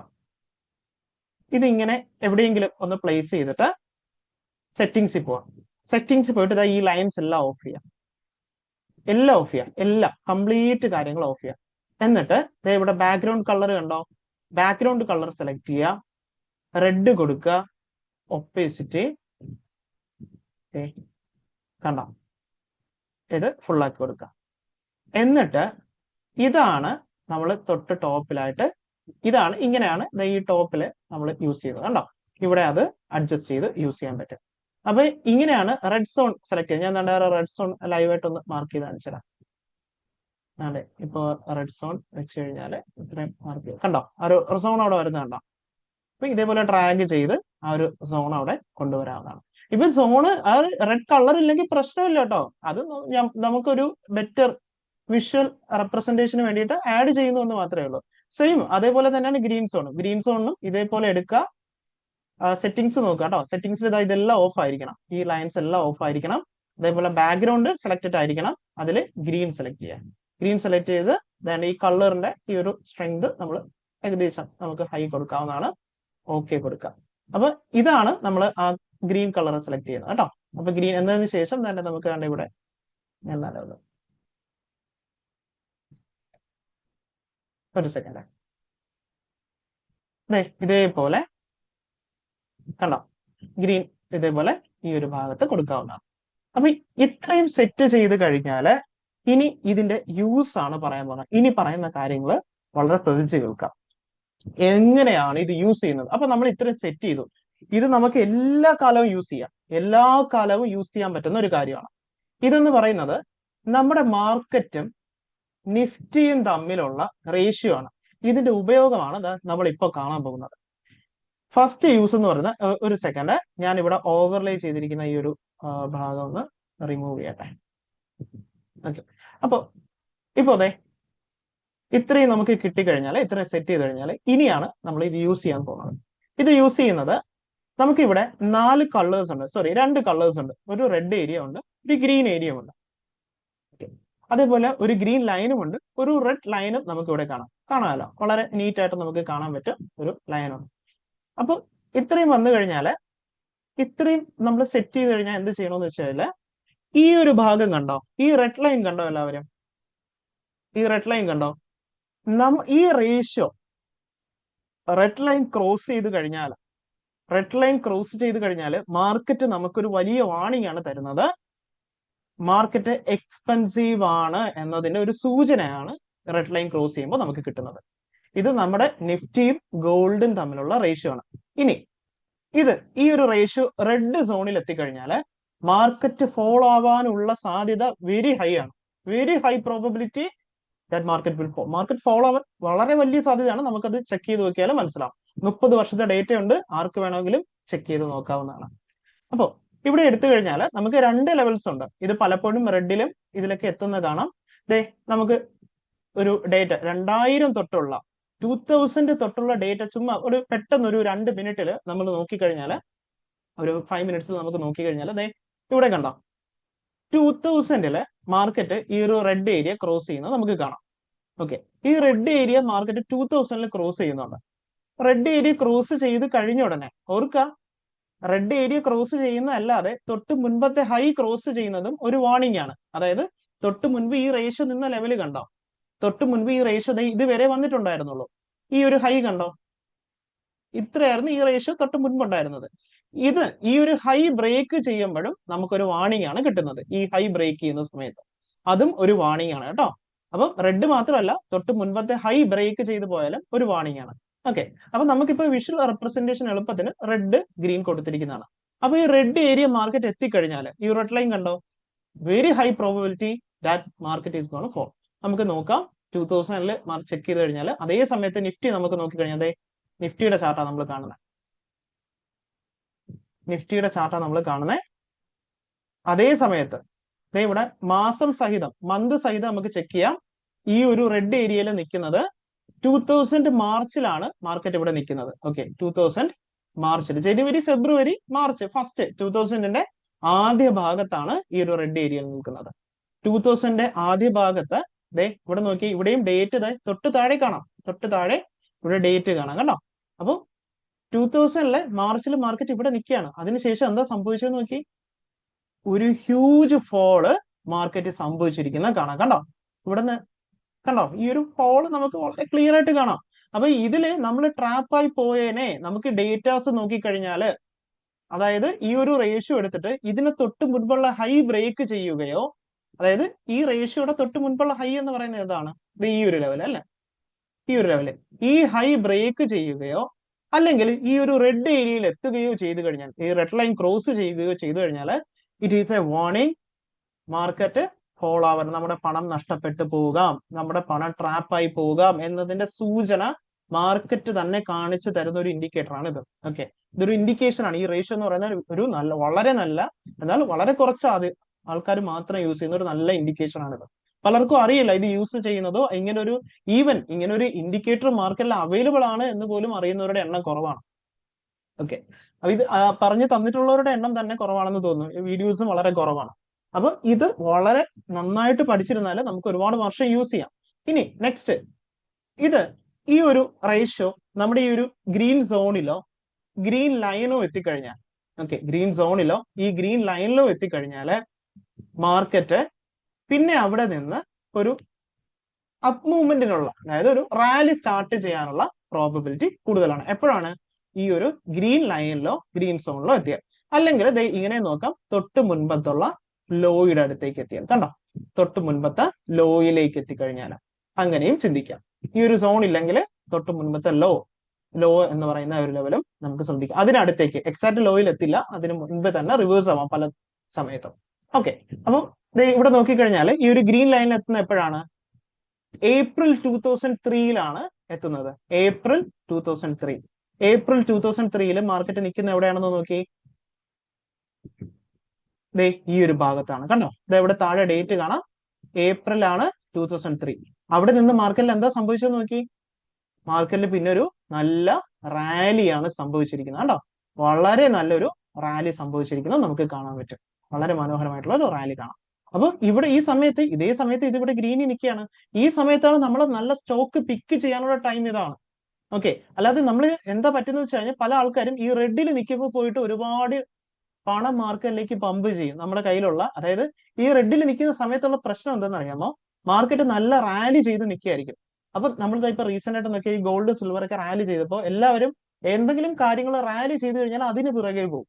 ഇതിങ്ങനെ എവിടെയെങ്കിലും ഒന്ന് പ്ലേസ് ചെയ്തിട്ട് സെറ്റിംഗ്സിൽ പോവാം. സെറ്റിംഗ്സിൽ പോയിട്ട് ഈ ലൈൻസ് എല്ലാം ഓഫ് ചെയ്യാം. എല്ലാം ഓഫ് ചെയ്യാം, എല്ലാം കംപ്ലീറ്റ് കാര്യങ്ങൾ ഓഫ് ചെയ്യാം. എന്നിട്ട് ഇവിടെ ബാക്ക്ഗ്രൗണ്ട് കളർ കണ്ടോ, ബാക്ക്ഗ്രൗണ്ട് കളർ സെലക്ട് ചെയ്യുക, റെഡ് കൊടുക്കുക, ഒപ്പേസിറ്റി കണ്ടോ, ഇത് ഫുൾ ആക്കി കൊടുക്കുക. എന്നിട്ട് ഇതാണ് നമ്മൾ തൊട്ട് ടോപ്പിലായിട്ട്, ഇതാണ് ഇങ്ങനെയാണ് ഈ ടോപ്പിൽ നമ്മൾ യൂസ് ചെയ്യുന്നത് കണ്ടോ. ഇവിടെ അത് അഡ്ജസ്റ്റ് ചെയ്ത് യൂസ് ചെയ്യാൻ പറ്റും. അപ്പൊ ഇങ്ങനെയാണ് റെഡ് സോൺ സെലക്ട് ചെയ്യുന്നത്. ഞാൻ റെഡ് സോൺ ലൈവായിട്ട് ഒന്ന് മാർക്ക് ചെയ്ത് കാണിച്ചുതരാം. അതെ, ഇപ്പൊ റെഡ് സോൺ വെച്ച് കഴിഞ്ഞാൽ ഇത്രയും മാർക്ക് ചെയ്ത് കണ്ടോ, ആ ഒരു സോൺ അവിടെ വരുന്നത് കണ്ടോ. അപ്പൊ ഇതേപോലെ ഡ്രാഗ് ചെയ്ത് ആ ഒരു സോൺ അവിടെ കൊണ്ടുവരാവുന്നതാണ്. ഇപ്പൊ സോണ് അത് റെഡ് കളർ ഇല്ലെങ്കിൽ പ്രശ്നമില്ല കേട്ടോ. അത് നമുക്കൊരു ബെറ്റർ വിഷ്വൽ റെപ്രസെന്റേഷന് വേണ്ടിയിട്ട് ആഡ് ചെയ്യുന്നു എന്ന് മാത്രമേ ഉള്ളൂ. സെയിം അതേപോലെ തന്നെയാണ് ഗ്രീൻ സോൺ. ഗ്രീൻ സോണും ഇതേപോലെ എടുക്കുക. സെറ്റിംഗ്സ് നോക്കുക കേട്ടോ. സെറ്റിംഗ്സിൽ ഇതെല്ലാം ഓഫ് ആയിരിക്കണം, ഈ ലൈൻസ് എല്ലാം ഓഫ് ആയിരിക്കണം. അതേപോലെ ബാക്ക്ഗ്രൗണ്ട് സെലക്റ്റഡ് ആയിരിക്കണം. അതിൽ ഗ്രീൻ സെലക്ട് ചെയ്യാം. ഗ്രീൻ സെലക്ട് ചെയ്ത് ഈ കളറിന്റെ ഈ ഒരു സ്ട്രെങ്ത് നമ്മൾ ഏകദേശം നമുക്ക് ഹൈ കൊടുക്കാവുന്നതാണ്. ഓക്കെ കൊടുക്കാം. അപ്പൊ ഇതാണ് നമ്മൾ ആ ഗ്രീൻ കളർ സെലക്ട് ചെയ്യുന്നത് കേട്ടോ. അപ്പൊ ഗ്രീൻ എന്നതിന് ശേഷം തന്നെ നമുക്ക് കണ്ട ഇവിടെ ഒരു സെക്കൻഡ്, ഇതേപോലെ കണ്ടോ, ഗ്രീൻ ഇതേപോലെ ഈ ഒരു ഭാഗത്ത് കൊടുക്കാവുന്നതാണ്. അപ്പൊ ഇത്രയും സെറ്റ് ചെയ്ത് കഴിഞ്ഞാല് ഇനി ഇതിന്റെ യൂസ് ആണ് പറയാൻ പോകുന്നത്. ഇനി പറയുന്ന കാര്യങ്ങൾ വളരെ ശ്രദ്ധിച്ച് കേൾക്കാം. എങ്ങനെയാണ് ഇത് യൂസ് ചെയ്യുന്നത്? അപ്പൊ നമ്മൾ ഇത്രയും സെറ്റ് ചെയ്തു. ഇത് നമുക്ക് എല്ലാ കാലവും യൂസ് ചെയ്യാം, എല്ലാ കാലവും യൂസ് ചെയ്യാൻ പറ്റുന്ന ഒരു കാര്യമാണ്. ഇതെന്ന് പറയുന്നത് നമ്മുടെ മാർക്കറ്റും നിഫ്റ്റിയും തമ്മിലുള്ള റേഷ്യോ ആണ്. ഇതിന്റെ ഉപയോഗമാണ് നമ്മൾ ഇപ്പോൾ കാണാൻ പോകുന്നത്. ഫസ്റ്റ് യൂസ് എന്ന് പറയുന്നത്, ഒരു സെക്കൻഡ്, ഞാൻ ഇവിടെ ഓവർലേ ചെയ്തിരിക്കുന്ന ഈ ഒരു ഭാഗം ഒന്ന് റിമൂവ് ചെയ്യട്ടെ. ഓക്കെ, അപ്പൊ അതെ ഇത്രയും നമുക്ക് കിട്ടിക്കഴിഞ്ഞാൽ, ഇത്രയും സെറ്റ് ചെയ്ത് കഴിഞ്ഞാൽ ഇനിയാണ് നമ്മൾ ഇത് യൂസ് ചെയ്യാൻ പോകുന്നത്. ഇത് യൂസ് ചെയ്യുന്നത്, നമുക്കിവിടെ 4 കളേഴ്സ് ഉണ്ട്, സോറി 2 കളേഴ്സ് ഉണ്ട്. ഒരു റെഡ് ഏരിയ ഉണ്ട്, ഒരു ഗ്രീൻ ഏരിയ ഉണ്ട്. അതേപോലെ ഒരു ഗ്രീൻ ലൈനും ഉണ്ട്, ഒരു റെഡ് ലൈനും നമുക്ക് ഇവിടെ കാണാമല്ലോ. വളരെ നീറ്റ് ആയിട്ട് നമുക്ക് കാണാൻ പറ്റും ഒരു ലൈനുണ്ട്. അപ്പൊ ഇത്രയും വന്നു കഴിഞ്ഞാല്, ഇത്രയും നമ്മൾ സെറ്റ് ചെയ്ത് കഴിഞ്ഞാൽ എന്ത് ചെയ്യണമെന്ന് വെച്ചാല്, ഈ ഒരു ഭാഗം കണ്ടോ, ഈ റെഡ് ലൈൻ കണ്ടോ എല്ലാവരും? ഈ റെഡ് ലൈൻ കണ്ടോ? ഈ റേഷ്യോ റെഡ് ലൈൻ ക്രോസ് ചെയ്ത് കഴിഞ്ഞാൽ, മാർക്കറ്റ് നമുക്കൊരു വലിയ വാണിംഗ് ആണ് തരുന്നത്. മാർക്കറ്റ് എക്സ്പെൻസീവ് ആണ് എന്നതിന്റെ ഒരു സൂചനയാണ് റെഡ് ലൈൻ ക്രോസ് ചെയ്യുമ്പോൾ നമുക്ക് കിട്ടുന്നത്. ഇത് നമ്മുടെ നിഫ്റ്റിയും ഗോൾഡും തമ്മിലുള്ള റേഷ്യോ ആണ്. ഇനി ഈ ഒരു റേഷ്യോ റെഡ് സോണിൽ എത്തിക്കഴിഞ്ഞാൽ മാർക്കറ്റ് ഫോളോ ആവാനുള്ള സാധ്യത വെരി ഹൈ ആണ്. Very high probability that market will market follow ആവാൻ വളരെ വലിയ സാധ്യതയാണ്. നമുക്കത് ചെക്ക് ചെയ്ത് നോക്കിയാലും മനസ്സിലാവും. 30 വർഷത്തെ ഡേറ്റ ഉണ്ട്, ആർക്ക് വേണമെങ്കിലും ചെക്ക് ചെയ്ത് നോക്കാവുന്നതാണ്. അപ്പോ ഇവിടെ എടുത്തു കഴിഞ്ഞാൽ നമുക്ക് 2 ലെവൽസ് ഉണ്ട്. ഇത് പലപ്പോഴും റെഡിലും ഇതിലൊക്കെ എത്തുന്ന കാണാം. നമുക്ക് ഒരു ഡേറ്റ 2000 തൊട്ടുള്ള 2000 തൊട്ടുള്ള ഡേറ്റ ചുമ്മാ ഒരു പെട്ടെന്ന് ഒരു 2 മിനിറ്റിൽ നമ്മൾ നോക്കിക്കഴിഞ്ഞാൽ, ഒരു 5 മിനിറ്റ്സിൽ നമുക്ക് നോക്കിക്കഴിഞ്ഞാൽ ഇവിടെ കണ്ടോ 2000 മാർക്കറ്റ് ഈ ഒരു റെഡ് ഏരിയ ക്രോസ് ചെയ്യുന്നത് നമുക്ക് കാണാം. ഓക്കെ, ഈ റെഡ് ഏരിയ മാർക്കറ്റ് 2000 ക്രോസ് ചെയ്യുന്നുണ്ട്. റെഡ് ഏരിയ ക്രോസ് ചെയ്ത് കഴിഞ്ഞ ഉടനെ ഓർക്കുക, റെഡ് ഏരിയ ക്രോസ് ചെയ്യുന്ന അല്ലാതെ തൊട്ട് മുൻപത്തെ ഹൈ ക്രോസ് ചെയ്യുന്നതും ഒരു വാർണിംഗ് ആണ്. അതായത് തൊട്ട് മുൻപ് ഈ റേഷ്യോ നിന്ന ലെവൽ കണ്ടോ, തൊട്ട് മുൻപ് ഈ റേഷ്യോ ഇതുവരെ വന്നിട്ടുണ്ടായിരുന്നുള്ളൂ. ഈ ഒരു ഹൈ കണ്ടോ, ഇത്രയായിരുന്നു ഈ റേഷ്യോ തൊട്ട് മുൻപ് ഉണ്ടായിരുന്നത്. ഈ ഒരു ഹൈ ബ്രേക്ക് ചെയ്യുമ്പോഴും നമുക്കൊരു വാർണിംഗ് ആണ് കിട്ടുന്നത്. ഈ ഹൈ ബ്രേക്ക് ചെയ്യുന്ന സമയത്ത് അതും ഒരു വാർണിംഗ് ആണ് കേട്ടോ. അപ്പം റെഡ് മാത്രമല്ല, തൊട്ട് മുൻപത്തെ ഹൈ ബ്രേക്ക് ചെയ്തു പോയാലും ഒരു വാർണിംഗ് ആണ്. ഓക്കെ, അപ്പൊ നമുക്കിപ്പോ വിഷ്വൽ റെപ്രസെന്റേഷൻ എളുപ്പത്തിന് റെഡ് ഗ്രീൻ കൊടുത്തിരിക്കുന്നതാണ്. അപ്പൊ ഈ റെഡ് ഏരിയ മാർക്കറ്റ് എത്തിക്കഴിഞ്ഞാൽ ഈ റെഡ് ലൈൻ കണ്ടോ, very high probability that market is gone fall. നമുക്ക് നോക്കാം 2000 ചെക്ക് ചെയ്ത് കഴിഞ്ഞാൽ, അതേ സമയത്ത് നിഫ്റ്റി നമുക്ക് നോക്കിക്കഴിഞ്ഞാൽ നിഫ്റ്റിയുടെ ചാർട്ടാണ് നമ്മൾ കാണുന്നത്. അതേ സമയത്ത് ഇവിടെ മാസം സഹിതം, മന്ത് സഹിതം നമുക്ക് ചെക്ക് ചെയ്യാം. ഈ ഒരു റെഡ് ഏരിയയിൽ നിൽക്കുന്നത് 2000 മാർച്ചിലാണ് മാർക്കറ്റ് ഇവിടെ നിൽക്കുന്നത്. ഓക്കെ, 2000 മാർച്ചിൽ, ജനുവരി ഫെബ്രുവരി മാർച്ച് ഫസ്റ്റ് 2000 ആദ്യ ഭാഗത്താണ് ഈ ഒരു റെഡ് ഏരിയയിൽ നിൽക്കുന്നത്. 2000 ആദ്യ ഭാഗത്ത് ഇവിടെ നോക്കി, ഇവിടെയും ഡേറ്റ് തൊട്ട് താഴെ കാണാം, തൊട്ട് താഴെ ഇവിടെ ഡേറ്റ് കാണാം കണ്ടോ. അപ്പൊ 2000 മാർച്ചിൽ മാർക്കറ്റ് ഇവിടെ നിൽക്കുകയാണ്. അതിനുശേഷം എന്താ സംഭവിച്ചതെന്ന് നോക്കി, ഒരു ഹ്യൂജ് ഫോള് മാർക്കറ്റ് സംഭവിച്ചിരിക്കുന്ന കാണാം കണ്ടോ. ഇവിടുന്ന് കണ്ടോ, ഈ ഒരു ഫോള് നമുക്ക് വളരെ ക്ലിയർ ആയിട്ട് കാണാം. അപ്പൊ ഇതില് നമ്മൾ ട്രാപ്പായി പോയേനെ. നമുക്ക് ഡേറ്റാസ് നോക്കിക്കഴിഞ്ഞാല്, അതായത് ഈ ഒരു റേഷ്യോ എടുത്തിട്ട് ഇതിന് തൊട്ട് മുൻപുള്ള ഹൈ ബ്രേക്ക് ചെയ്യുകയോ, അതായത് ഈ റേഷ്യോയുടെ തൊട്ട് മുൻപുള്ള ഹൈ എന്ന് പറയുന്നത് ഏതാണ്, ഈ ഒരു ലെവൽ അല്ലെ, ഈ ഒരു ലെവല്, ഈ ഹൈ ബ്രേക്ക് ചെയ്യുകയോ അല്ലെങ്കിൽ ഈ ഒരു റെഡ് ഏരിയയിൽ എത്തുകയോ ചെയ്തു കഴിഞ്ഞാൽ, ഈ റെഡ് ലൈൻ ക്രോസ് ചെയ്യുകയോ ചെയ്തു കഴിഞ്ഞാൽ, it is A warning market follow ആവാൻ, നമ്മുടെ പണം നഷ്ടപ്പെട്ടു പോകാം, നമ്മുടെ പണം ട്രാപ്പായി പോകാം എന്നതിന്റെ സൂചന മാർക്കറ്റ് തന്നെ കാണിച്ചു തരുന്ന ഒരു ഇൻഡിക്കേറ്റർ ആണ് ഇത്. ഓക്കെ, ഇതൊരു ഇൻഡിക്കേഷൻ ആണ്. ഈ റേഷ്യോ എന്ന് പറയുന്ന വളരെ നല്ല, എന്നാൽ വളരെ കുറച്ച് ആൾക്കാർ മാത്രം യൂസ് ചെയ്യുന്ന ഒരു നല്ല ഇൻഡിക്കേഷൻ ആണിത്. പലർക്കും അറിയില്ല ഇത് യൂസ് ചെയ്യുന്നതോ, ഇങ്ങനെ ഒരു ഇൻഡിക്കേറ്റർ മാർക്കറ്റിൽ അവൈലബിൾ ആണ് എന്ന് പോലും അറിയുന്നവരുടെ എണ്ണം കുറവാണ്. ഓക്കെ, അപ്പൊ ഇത് പറഞ്ഞു തന്നിട്ടുള്ളവരുടെ എണ്ണം തന്നെ കുറവാണെന്ന് തോന്നുന്നു. വീഡിയോസും വളരെ കുറവാണ്. അപ്പൊ ഇത് വളരെ നന്നായിട്ട് പഠിച്ചിരുന്നാൽ നമുക്ക് ഒരുപാട് വർഷം യൂസ് ചെയ്യാം. ഇനി നെക്സ്റ്റ്, ഈ ഒരു റേഷ്യോ നമ്മുടെ ഈ ഒരു ഗ്രീൻ സോണിലോ ഗ്രീൻ ലൈനോ എത്തിക്കഴിഞ്ഞാൽ, ഓക്കെ, ഗ്രീൻ സോണിലോ ഈ ഗ്രീൻ ലൈനിലോ എത്തിക്കഴിഞ്ഞാല് മാർക്കറ്റ് പിന്നെ അവിടെ നിന്ന് ഒരു അപ്പ് മൂവ്മെന്റിനുള്ള, അതായത് ഒരു റാലി സ്റ്റാർട്ട് ചെയ്യാനുള്ള പ്രോബബിലിറ്റി കൂടുതലാണ്. എപ്പോഴാണ് ഈ ഒരു ഗ്രീൻ ലൈനിലോ ഗ്രീൻ സോണിലോ എത്തിയാൽ. അല്ലെങ്കിൽ ഇങ്ങനെ നോക്കാം, തൊട്ട് മുൻപത്തുള്ള ലോയുടെ അടുത്തേക്ക് എത്തിയാൽ കണ്ടോ, തൊട്ട് മുൻപത്തെ ലോയിലേക്ക് എത്തിക്കഴിഞ്ഞാൽ അങ്ങനെയും ചിന്തിക്കാം. ഈ ഒരു സോൺ ഇല്ലെങ്കിൽ തൊട്ട് മുൻപത്തെ ലോ എന്ന് പറയുന്ന ഒരു ലെവലും നമുക്ക് ശ്രദ്ധിക്കാം. അതിനടുത്തേക്ക് എക്സാക്ട് ലോയിൽ എത്തില്ല, അതിന് മുൻപ് തന്നെ റിവേഴ്സ് ആവാം പല സമയത്തും. ഓക്കെ, അപ്പൊ ഇവിടെ നോക്കിക്കഴിഞ്ഞാൽ ഈ ഒരു ഗ്രീൻ ലൈനിൽ എത്തുന്ന എപ്പോഴാണ്, ഏപ്രിൽ 2003 എത്തുന്നത്? ഏപ്രിൽ 2003. ഏപ്രിൽ 2003 മാർക്കറ്റ് നിൽക്കുന്ന എവിടെയാണെന്ന് നോക്കി. ദേ ഈ ഒരു ഭാഗത്താണ്. കണ്ടോ? ഇത് എവിടെ താഴെ ഡേറ്റ് കാണാം. ഏപ്രിൽ ആണ് 2003. അവിടെ നിന്ന് മാർക്കറ്റിൽ എന്താ സംഭവിച്ചത് നോക്കി. മാർക്കറ്റിൽ പിന്നെ ഒരു നല്ല റാലിയാണ് സംഭവിച്ചിരിക്കുന്നത്. കണ്ടോ? വളരെ നല്ലൊരു റാലി സംഭവിച്ചിരിക്കുന്നത് നമുക്ക് കാണാൻ പറ്റും. വളരെ മനോഹരമായിട്ടുള്ള ഒരു റാലി കാണാം. അപ്പൊ ഇവിടെ ഈ സമയത്ത് ഇതേ സമയത്ത് ഇതിവിടെ ഗ്രീനിൽ നിൽക്കുകയാണ്. ഈ സമയത്താണ് നമ്മൾ നല്ല സ്റ്റോക്ക് പിക്ക് ചെയ്യാനുള്ള ടൈം ഇതാണ്. ഓക്കെ, അല്ലാതെ നമ്മൾ എന്താ പറ്റുന്നത് വെച്ച് കഴിഞ്ഞാൽ പല ആൾക്കാരും ഈ റെഡിൽ നിൽക്കുമ്പോൾ പോയിട്ട് ഒരുപാട് പണം മാർക്കറ്റിലേക്ക് പമ്പ് ചെയ്യും. നമ്മുടെ കയ്യിലുള്ള, അതായത് ഈ റെഡിൽ നിൽക്കുന്ന സമയത്തുള്ള പ്രശ്നം എന്തെന്ന് അറിയാമോ? മാർക്കറ്റ് നല്ല റാലി ചെയ്ത് നിൽക്കുകയായിരിക്കും. അപ്പൊ നമ്മൾ ഇപ്പൊ റീസെന്റ് ആയിട്ട് നോക്കിയ ഈ ഗോൾഡ് സിൽവർ ഒക്കെ റാലി ചെയ്തപ്പോൾ എല്ലാവരും എന്തെങ്കിലും കാര്യങ്ങൾ റാലി ചെയ്തു കഴിഞ്ഞാൽ അതിന് പിറകെ പോകും.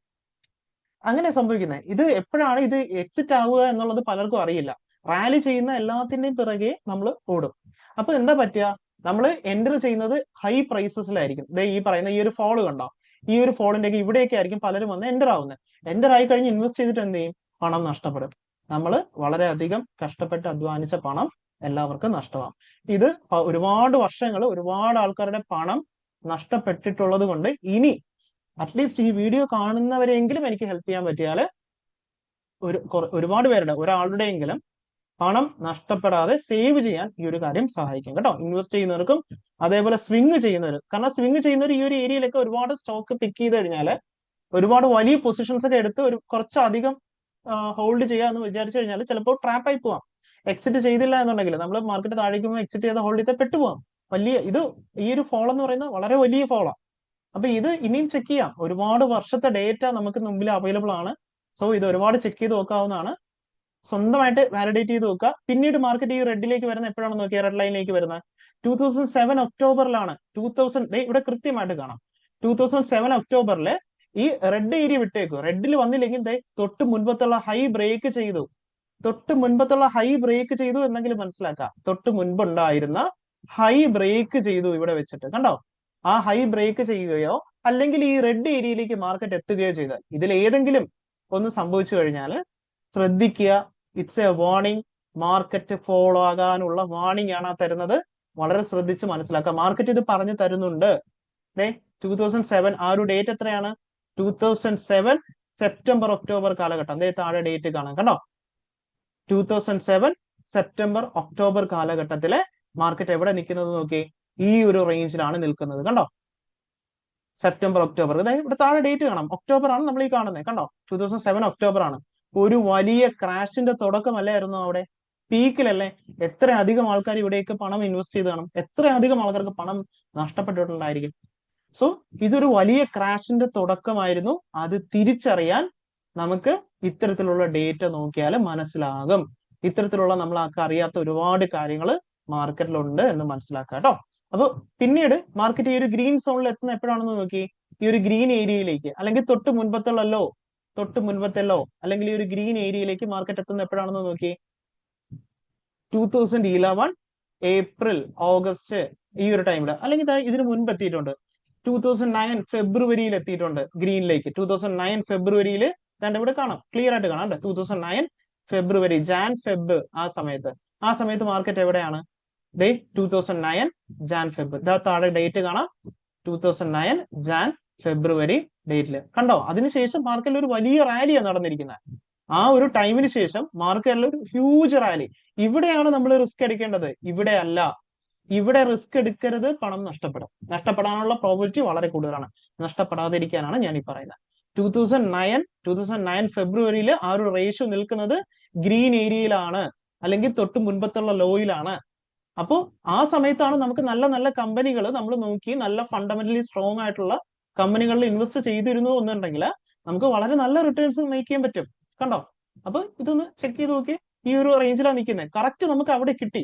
അങ്ങനെ സംഭവിക്കുന്നത്. ഇത് എപ്പോഴാണ് ഇത് എക്സിറ്റ് ആവുക എന്നുള്ളത് പലർക്കും അറിയില്ല. റാലി ചെയ്യുന്ന എല്ലാത്തിന്റെയും പിറകെ നമ്മൾ ഓടും. അപ്പൊ എന്താ പറ്റുക? നമ്മൾ എൻ്റർ ചെയ്യുന്നത് ഹൈ പ്രൈസസിലായിരിക്കും. ഈ പറയുന്ന ഈ ഒരു ഫോള് കണ്ടോ? ഈ ഒരു ഫോളിന്റെ ഇവിടെയൊക്കെ ആയിരിക്കും പലരും വന്ന് എൻ്റർ ആവുന്നത്. എൻ്റർ ആയി കഴിഞ്ഞ് ഇൻവെസ്റ്റ് ചെയ്തിട്ട് എന്ത് ചെയ്യും? പണം നഷ്ടപ്പെടും. നമ്മൾ വളരെയധികം കഷ്ടപ്പെട്ട് അധ്വാനിച്ച പണം എല്ലാവർക്കും നഷ്ടമാകും. ഇത് ഒരുപാട് വർഷങ്ങൾ ഒരുപാട് ആൾക്കാരുടെ പണം നഷ്ടപ്പെട്ടിട്ടുള്ളത് കൊണ്ട് ഇനി അറ്റ്ലീസ്റ്റ് ഈ വീഡിയോ കാണുന്നവരെങ്കിലും എനിക്ക് ഹെൽപ്പ് ചെയ്യാൻ പറ്റിയാൽ ഒരുപാട് പേരുടെ ഒരാളുടെയെങ്കിലും പണം നഷ്ടപ്പെടാതെ സേവ് ചെയ്യാൻ ഈ ഒരു കാര്യം സഹായിക്കും കേട്ടോ. ഇൻവെസ്റ്റ് ചെയ്യുന്നവർക്കും അതേപോലെ സ്വിങ് ചെയ്യുന്നവർ, കാരണം സ്വിങ് ചെയ്യുന്നവർ ഈ ഒരു ഏരിയയിലൊക്കെ ഒരുപാട് സ്റ്റോക്ക് പിക്ക് ചെയ്ത് കഴിഞ്ഞാൽ ഒരുപാട് വലിയ പൊസിഷൻസ് ഒക്കെ എടുത്ത് കുറച്ചധികം ഹോൾഡ് ചെയ്യാന്ന് വിചാരിച്ചു കഴിഞ്ഞാൽ ചിലപ്പോൾ ട്രാപ്പ് ആയി പോവാം. എക്സിറ്റ് ചെയ്തില്ല എന്നുണ്ടെങ്കിൽ നമ്മൾ മാർക്കറ്റ് താഴേക്ക് പോകുമ്പോൾ എക്സിറ്റ് ചെയ്ത് ഹോൾഡ് ചെയ്ത് പെട്ടുപോകാം. ഈ ഒരു ഫോൾ എന്ന് പറയുന്നത് വളരെ വലിയ ഫോളാണ്. അപ്പൊ ഇത് ഇനിയും ചെക്ക് ചെയ്യാം. ഒരുപാട് വർഷത്തെ ഡേറ്റ നമുക്ക് മുമ്പിൽ അവൈലബിൾ ആണ്. സോ ഇത് ഒരുപാട് ചെക്ക് ചെയ്ത് നോക്കാവുന്നതാണ്. സ്വന്തമായിട്ട് വാലിഡേറ്റ് ചെയ്ത് നോക്കുക. പിന്നീട് മാർക്കറ്റ് ഈ റെഡിലേക്ക് വരുന്ന എപ്പോഴാണെന്ന് നോക്കിയാൽ റെഡ് ലൈനിലേക്ക് വരുന്നത് 2007 ഒക്ടോബറിലാണ്. ഇവിടെ കൃത്യമായിട്ട് കാണാം. 2007 ഒക്ടോബറിൽ ഈ റെഡ് ഏരിയ വിട്ടേക്കും. റെഡിൽ വന്നില്ലെങ്കിൽ തൊട്ട് മുൻപത്തുള്ള ഹൈ ബ്രേക്ക് ചെയ്തു. എന്നെങ്കിലും മനസ്സിലാക്കാം. തൊട്ട് മുൻപുണ്ടായിരുന്ന ഹൈ ബ്രേക്ക് ചെയ്തു ഇവിടെ വെച്ചിട്ട്. കണ്ടോ? ആ ഹൈ ബ്രേക്ക് ചെയ്യുകയോ അല്ലെങ്കിൽ ഈ റെഡ് ഏരിയയിലേക്ക് മാർക്കറ്റ് എത്തുകയോ ചെയ്താൽ ഇതിൽ ഏതെങ്കിലും ഒന്ന് സംഭവിച്ചു കഴിഞ്ഞാൽ ശ്രദ്ധിക്കുക. It's A warning. Market follow ആകാനുള്ള വാർണിംഗ് ആണ് തരുന്നത്. വളരെ ശ്രദ്ധിച്ച് മനസ്സിലാക്കുക. മാർക്കറ്റ് ഇത് പറഞ്ഞു തരുന്നുണ്ട്. 2007 ആ ഒരു ഡേറ്റ് എത്രയാണ്? 2007 സെപ്റ്റംബർ ഒക്ടോബർ കാലഘട്ടം. താഴെ ഡേറ്റ് കാണാം. കണ്ടോ? 2007 സെപ്റ്റംബർ ഒക്ടോബർ കാലഘട്ടത്തിലെ മാർക്കറ്റ് എവിടെ നിൽക്കുന്നത് നോക്കി. ഈ ഒരു റേഞ്ചിലാണ് നിൽക്കുന്നത്. കണ്ടോ? September October. ഇവിടെ താഴെ ഡേറ്റ് കാണാം. ഒക്ടോബർ ആണ് നമ്മൾ ഈ കാണുന്നത്. കണ്ടോ? 2007 ഒക്ടോബർ ആണ്. ഒരു വലിയ ക്രാഷിന്റെ തുടക്കമല്ലായിരുന്നു അവിടെ? പീക്കിലല്ലേ? എത്ര അധികം ആൾക്കാർ ഇവിടേക്ക് പണം ഇൻവെസ്റ്റ് ചെയ്ത് കാണും. എത്ര അധികം ആൾക്കാർക്ക് പണം നഷ്ടപ്പെട്ടിട്ടുണ്ടായിരിക്കും. സോ ഇതൊരു വലിയ ക്രാഷിന്റെ തുടക്കമായിരുന്നു. അത് തിരിച്ചറിയാൻ നമുക്ക് ഇത്തരത്തിലുള്ള ഡേറ്റ നോക്കിയാൽ മനസ്സിലാകും. ഇത്തരത്തിലുള്ള നമ്മളൊക്കെ അറിയാത്ത ഒരുപാട് കാര്യങ്ങൾ മാർക്കറ്റിലുണ്ട് എന്ന് മനസ്സിലാക്കുക കേട്ടോ. അപ്പൊ പിന്നീട് മാർക്കറ്റ് ഈ ഒരു ഗ്രീൻ സോണിൽ എത്തുന്ന എപ്പോഴാണെന്ന് നോക്കി. ഈ ഒരു ഗ്രീൻ ഏരിയയിലേക്ക് അല്ലെങ്കിൽ തൊട്ട് മുൻപത്തെ ലോ അല്ലെങ്കിൽ ഈ ഒരു ഗ്രീൻ ഏരിയയിലേക്ക് മാർക്കറ്റ് എത്തുന്ന എപ്പോഴാണെന്ന് നോക്കി. 2011 ഏപ്രിൽ ഓഗസ്റ്റ് ഈ ഒരു ടൈമിൽ, അല്ലെങ്കിൽ ഇതിന് മുൻപ് എത്തിയിട്ടുണ്ട്. 2009 ഫെബ്രുവരിയിൽ എത്തിയിട്ടുണ്ട് ഗ്രീനിലേക്ക്. 2009 ഫെബ്രുവരിയിൽ ഇവിടെ കാണാം, ക്ലിയർ ആയിട്ട് കാണാം. 2009 ഫെബ്രുവരി, ജാൻ ഫെബ് ആ സമയത്ത് മാർക്കറ്റ് എവിടെയാണ്? 2009 ജാൻ ഫെബ്. താഴെ ഡേറ്റ് കാണാം. 2009 ജാൻ ഫെബ്രുവരി ഡേറ്റില്. കണ്ടോ? അതിനുശേഷം മാർക്കറ്റിൽ ഒരു വലിയ റാലിയാണ് നടന്നിരിക്കുന്നത്. ആ ഒരു ടൈമിന് ശേഷം മാർക്കറ്റിൽ ഒരു ഹ്യൂജ് റാലി. ഇവിടെയാണ് നമ്മൾ റിസ്ക് എടുക്കേണ്ടത്. ഇവിടെ അല്ല. ഇവിടെ റിസ്ക് എടുക്കരുത്. പണം നഷ്ടപ്പെടാനുള്ള പ്രോബിലിറ്റി വളരെ കൂടുതലാണ്. നഷ്ടപ്പെടാതിരിക്കാനാണ് ഞാൻ ഈ പറയുന്നത്. 2009 ഫെബ്രുവരിയിൽ ആ ഒരു റേഷ്യോ നിൽക്കുന്നത് ഗ്രീൻ ഏരിയയിലാണ്, അല്ലെങ്കിൽ തൊട്ട് മുൻപത്തുള്ള ലോയിലാണ്. അപ്പോ ആ സമയത്താണ് നമുക്ക് നല്ല നല്ല കമ്പനികൾ നമ്മൾ നോക്കി നല്ല ഫണ്ടമെന്റലി സ്ട്രോങ് ആയിട്ടുള്ള കമ്പനികളിൽ ഇൻവെസ്റ്റ് ചെയ്തിരുന്നു എന്നുണ്ടെങ്കിൽ നമുക്ക് വളരെ നല്ല റിട്ടേൺസ് മേക്ക് ചെയ്യാൻ പറ്റും. കണ്ടോ? അപ്പൊ ഇതൊന്ന് ചെക്ക് ചെയ്ത് നോക്കി. ഈ ഒരു റേഞ്ചിലാണ് നിൽക്കുന്നത്. കറക്റ്റ് നമുക്ക് അവിടെ കിട്ടി.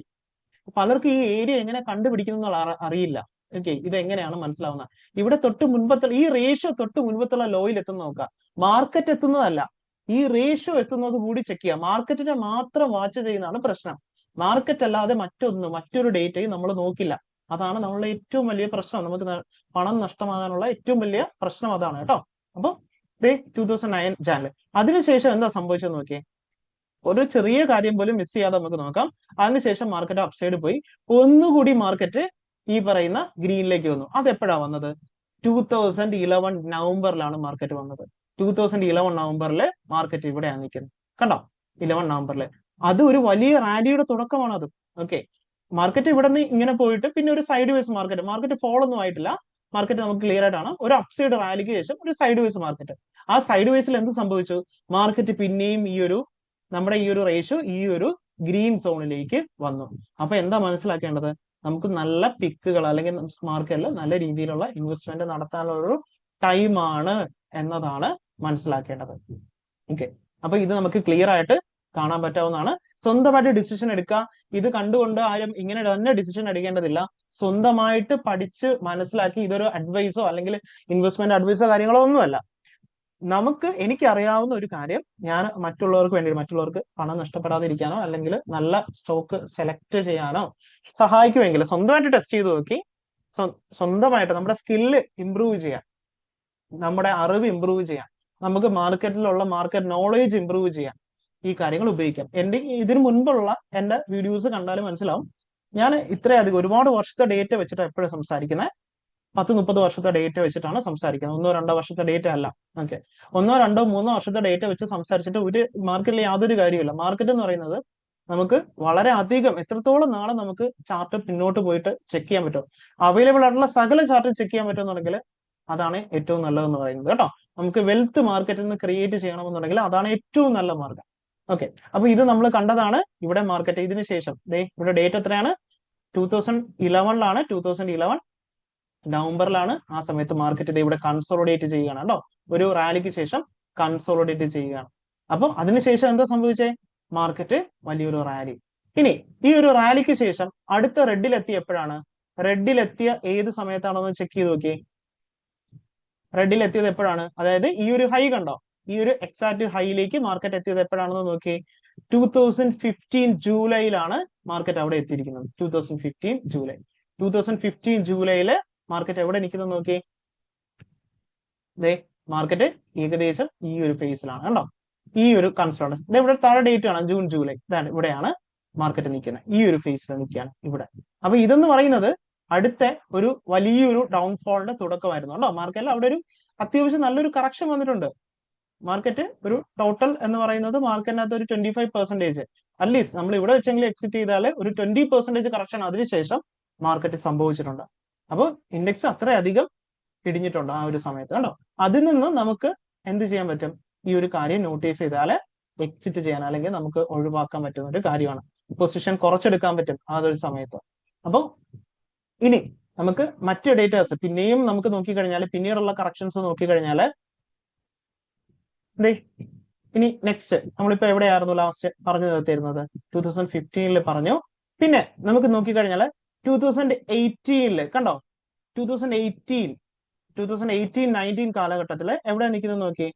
പലർക്കും ഈ ഏരിയ എങ്ങനെ കണ്ടുപിടിക്കുന്ന അറിയില്ല. ഓക്കെ, ഇത് എങ്ങനെയാണ് മനസ്സിലാവുന്നത്? ഇവിടെ തൊട്ട് മുൻപത്തുള്ള ഈ റേഷ്യോ തൊട്ട് മുൻപത്തുള്ള ലോയിൽ എത്തുന്ന നോക്കുക. മാർക്കറ്റ് എത്തുന്നതല്ല, ഈ റേഷ്യോ എത്തുന്നത് കൂടി ചെക്ക് ചെയ്യുക. മാർക്കറ്റിനെ മാത്രം വാച്ച് ചെയ്യുന്നതാണ് പ്രശ്നം. മാർക്കറ്റ് അല്ലാതെ മറ്റൊരു ഡേറ്റയും നമ്മൾ നോക്കില്ല. അതാണ് നമ്മളുടെ ഏറ്റവും വലിയ പ്രശ്നം. നമുക്ക് പണം നഷ്ടമാകാനുള്ള ഏറ്റവും വലിയ പ്രശ്നം അതാണ് കേട്ടോ. അപ്പൊ 2009 ജാനില് അതിനുശേഷം എന്താ സംഭവിച്ചെന്ന് നോക്കിയേ. ഒരു ചെറിയ കാര്യം പോലും മിസ് ചെയ്യാതെ നമുക്ക് നോക്കാം. അതിനുശേഷം മാർക്കറ്റ് അപ്സൈഡ് പോയി. ഒന്നുകൂടി മാർക്കറ്റ് ഈ പറയുന്ന ഗ്രീനിലേക്ക് വന്നു. അത് എപ്പോഴാ വന്നത്? 2011 നവംബറിലാണ് മാർക്കറ്റ് വന്നത്. 2011 നവംബറിൽ മാർക്കറ്റ് ഇവിടെയാണ് നിൽക്കുന്നത്. കണ്ടോ? 11 നവംബറിൽ അത് ഒരു വലിയ റാലിയുടെ തുടക്കമാണ് അത്. ഓക്കെ, മാർക്കറ്റ് ഇവിടെ നിന്ന് ഇങ്ങനെ പോയിട്ട് പിന്നെ ഒരു സൈഡ് വേസ് മാർക്കറ്റ് ഫോൾ ഒന്നും ആയിട്ടില്ല. മാർക്കറ്റ് നമുക്ക് ക്ലിയർ ആയിട്ടാണ് ഒരു അപ്സൈഡ് റാലിക്ക് ശേഷം ഒരു സൈഡ് വേസ് മാർക്കറ്റ്. ആ സൈഡ് വേസിൽ എന്ത് സംഭവിച്ചു? മാർക്കറ്റ് പിന്നെയും നമ്മുടെ ഈ ഒരു റേഷ്യോ ഈ ഒരു ഗ്രീൻ സോണിലേക്ക് വന്നു. അപ്പൊ എന്താ മനസ്സിലാക്കേണ്ടത്? നമുക്ക് നല്ല പിക്കുകൾ അല്ലെങ്കിൽ മാർക്കറ്റിൽ നല്ല രീതിയിലുള്ള ഇൻവെസ്റ്റ്മെന്റ് നടത്താനുള്ള ഒരു ടൈമാണ് എന്നതാണ് മനസ്സിലാക്കേണ്ടത്. ഓക്കെ, അപ്പൊ ഇത് നമുക്ക് ക്ലിയർ ആയിട്ട് കാണാൻ പറ്റാവുന്നതാണ്. സ്വന്തമായിട്ട് ഡിസിഷൻ എടുക്കുക. ഇത് കണ്ടുകൊണ്ട് ആരും ഇങ്ങനെ തന്നെ ഡിസിഷൻ എടുക്കേണ്ടതില്ല. സ്വന്തമായിട്ട് പഠിച്ച് മനസ്സിലാക്കി, ഇതൊരു അഡ്വൈസോ അല്ലെങ്കിൽ ഇൻവെസ്റ്റ്മെന്റ് അഡ്വൈസോ കാര്യങ്ങളോ ഒന്നുമല്ല. എനിക്ക് അറിയാവുന്ന ഒരു കാര്യം, ഞാൻ മറ്റുള്ളവർക്ക് പണം നഷ്ടപ്പെടാതിരിക്കാനോ അല്ലെങ്കിൽ നല്ല സ്റ്റോക്ക് സെലക്ട് ചെയ്യാനോ സഹായിക്കുമെങ്കിൽ സ്വന്തമായിട്ട് ടെസ്റ്റ് ചെയ്ത് നോക്കി സ്വന്തമായിട്ട് നമ്മുടെ സ്കില്ല് ഇംപ്രൂവ് ചെയ്യാൻ, നമ്മുടെ അറിവ് ഇംപ്രൂവ് ചെയ്യാൻ, നമുക്ക് മാർക്കറ്റിലുള്ള മാർക്കറ്റ് നോളേജ് ഇംപ്രൂവ് ചെയ്യാൻ ഈ കാര്യങ്ങൾ ഉപയോഗിക്കാം. ഇതിനു മുൻപുള്ള എന്റെ വീഡിയോസ് കണ്ടാലും മനസ്സിലാവും, ഞാൻ ഇത്രയധികം ഒരുപാട് വർഷത്തെ ഡേറ്റ വെച്ചിട്ട് എപ്പോഴും സംസാരിക്കുന്നത്. 10-30 വർഷത്തെ ഡേറ്റ വെച്ചിട്ടാണ് സംസാരിക്കുന്നത്. 1-2 വർഷത്തെ ഡേറ്റ അല്ല. ഓക്കെ, 1-2-3 വർഷത്തെ ഡേറ്റ വെച്ച് സംസാരിച്ചിട്ട് ഒരു മാർക്കറ്റിൽ യാതൊരു കാര്യമില്ല. മാർക്കറ്റ് എന്ന് പറയുന്നത് നമുക്ക് വളരെ അധികം എത്രത്തോളം നാളെ നമുക്ക് ചാർട്ട് പിന്നോട്ട് പോയിട്ട് ചെക്ക് ചെയ്യാൻ പറ്റും, അവൈലബിൾ ആയിട്ടുള്ള സകല ചാർട്ട് ചെക്ക് ചെയ്യാൻ പറ്റുമെന്നുണ്ടെങ്കിൽ അതാണ് ഏറ്റവും നല്ലതെന്ന് പറയുന്നത് കേട്ടോ. നമുക്ക് വെൽത്ത് മാർക്കറ്റിൽ നിന്ന് ക്രിയേറ്റ് ചെയ്യണമെന്നുണ്ടെങ്കിൽ അതാണ് ഏറ്റവും നല്ല മാർഗം. ഓക്കെ, അപ്പൊ ഇത് നമ്മൾ കണ്ടതാണ്. ഇവിടെ മാർക്കറ്റ് ഇതിന് ശേഷം ഇവിടെ ഡേറ്റ് എത്രയാണ്? 2011 2011 നവംബറിലാണ്. ആ സമയത്ത് മാർക്കറ്റ് ഇവിടെ കൺസോളിഡേറ്റ് ചെയ്യുകയാണ് കേട്ടോ. ഒരു റാലിക്ക് ശേഷം കൺസോളിഡേറ്റ് ചെയ്യുകയാണ്. അപ്പൊ അതിനുശേഷം എന്താ സംഭവിച്ചേ? മാർക്കറ്റ് വലിയൊരു റാലി. ഇനി ഈ ഒരു റാലിക്ക് ശേഷം അടുത്ത റെഡിലെത്തിയ എപ്പോഴാണ്? റെഡിലെത്തിയ ഏത് സമയത്താണെന്ന് ചെക്ക് ചെയ്ത് നോക്കിയേ. റെഡിലെത്തിയത് എപ്പോഴാണ്? അതായത് ഈ ഒരു ഹൈ കണ്ടോ? ഈ ഒരു എക്സാക്ട് ഹൈയിലേക്ക് മാർക്കറ്റ് എത്തിയത് എപ്പോഴാണെന്ന് നോക്കി. 2015 ജൂലൈയിലാണ് മാർക്കറ്റ് അവിടെ എത്തിയിരിക്കുന്നത്. 2015 ജൂലൈയില് മാർക്കറ്റ് എവിടെ നിൽക്കുന്നത് നോക്കി. മാർക്കറ്റ് ഏകദേശം ഈ ഒരു ഫേസിലാണ് കണ്ടോ. ഈ ഒരു കൺസൾട്ടൻസ് ഇവിടെ താഴെ ഡേറ്റ് ആണ് ജൂൺ ജൂലൈ. ഇതാണ് ഇവിടെയാണ് മാർക്കറ്റ് നിൽക്കുന്നത്. ഈ ഒരു ഫേസിൽ നിൽക്കുകയാണ് ഇവിടെ. അപ്പൊ ഇതെന്ന് പറയുന്നത് അടുത്ത ഒരു വലിയൊരു ഡൗൺഫോളിന്റെ തുടക്കമായിരുന്നു കേട്ടോ. മാർക്കറ്റിൽ അവിടെ ഒരു അത്യാവശ്യം നല്ലൊരു കറക്ഷൻ വന്നിട്ടുണ്ട്. മാർക്കറ്റ് ഒരു ടോട്ടൽ എന്ന് പറയുന്നത് മാർക്കറ്റിനകത്ത് ഒരു 25% അറ്റ്ലീസ്റ്റ് നമ്മൾ ഇവിടെ വെച്ചെങ്കിലും എക്സിറ്റ് ചെയ്താൽ ഒരു 20% കറക്ഷൻ അതിനുശേഷം മാർക്കറ്റ് സംഭവിച്ചിട്ടുണ്ട്. അപ്പോൾ ഇൻഡെക്സ് അത്രയധികം ഇടിഞ്ഞിട്ടുണ്ട് ആ ഒരു സമയത്ത് കണ്ടോ. അതിൽ നിന്ന് നമുക്ക് എന്ത് ചെയ്യാൻ പറ്റും? ഈ ഒരു കാര്യം നോട്ടീസ് ചെയ്താൽ എക്സിറ്റ് ചെയ്യാൻ അല്ലെങ്കിൽ നമുക്ക് ഒഴിവാക്കാൻ പറ്റുന്ന ഒരു കാര്യമാണ്. പൊസിഷൻ കുറച്ചെടുക്കാൻ പറ്റും ആ ഒരു സമയത്ത്. അപ്പോൾ ഇനി നമുക്ക് മറ്റ് ഡേറ്റാസ് പിന്നെയും നമുക്ക് നോക്കിക്കഴിഞ്ഞാൽ പിന്നീടുള്ള കറക്ഷൻസ് നോക്കിക്കഴിഞ്ഞാൽ ഇനി നെക്സ്റ്റ് നമ്മളിപ്പോ എവിടെയായിരുന്നു ലാസ്റ്റ് പറഞ്ഞു നിർത്തിയിരുന്നത്? 2015 പറഞ്ഞു. പിന്നെ നമുക്ക് നോക്കിക്കഴിഞ്ഞാൽ 2018 കണ്ടോ. 2018-19 കാലഘട്ടത്തില് എവിടെ നിൽക്കുന്നത് നോക്കി.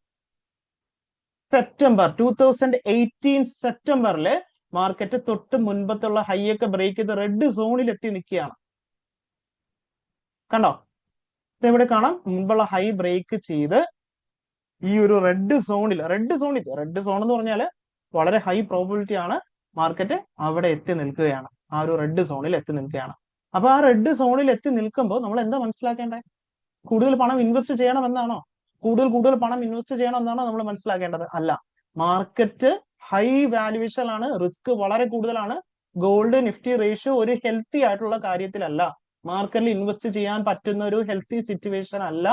2018 സെപ്റ്റംബറില് മാർക്കറ്റ് തൊട്ട് മുൻപത്തുള്ള ഹൈ ഒക്കെ ബ്രേക്ക് ചെയ്ത് റെഡ് സോണിൽ എത്തി നിൽക്കുകയാണ് കണ്ടോ. ഇതെവിടെ കാണാം? മുൻപുള്ള ഹൈ ബ്രേക്ക് ചെയ്ത് ഈ ഒരു റെഡ് സോൺ എന്ന് പറഞ്ഞാൽ വളരെ ഹൈ പ്രോബിലിറ്റി ആണ് മാർക്കറ്റ് അവിടെ എത്തി നിൽക്കുകയാണ്. ആ ഒരു റെഡ് സോണിൽ എത്തി നിൽക്കുകയാണ്. അപ്പൊ ആ റെഡ് സോണിൽ എത്തി നിൽക്കുമ്പോൾ നമ്മൾ എന്താ മനസ്സിലാക്കേണ്ടത്? കൂടുതൽ പണം ഇൻവെസ്റ്റ് ചെയ്യണമെന്നാണോ? കൂടുതൽ പണം ഇൻവെസ്റ്റ് ചെയ്യണമെന്നാണോ നമ്മൾ മനസ്സിലാക്കേണ്ടത്? അല്ല. മാർക്കറ്റ് ഹൈ വാല്യുവേഷൻ ആണ്, റിസ്ക് വളരെ കൂടുതലാണ്. ഗോൾഡ് നിഫ്റ്റി റേഷ്യോ ഒരു ഹെൽത്തി ആയിട്ടുള്ള കാര്യത്തിലല്ല. മാർക്കറ്റിൽ ഇൻവെസ്റ്റ് ചെയ്യാൻ പറ്റുന്ന ഒരു ഹെൽത്തി സിറ്റുവേഷൻ അല്ല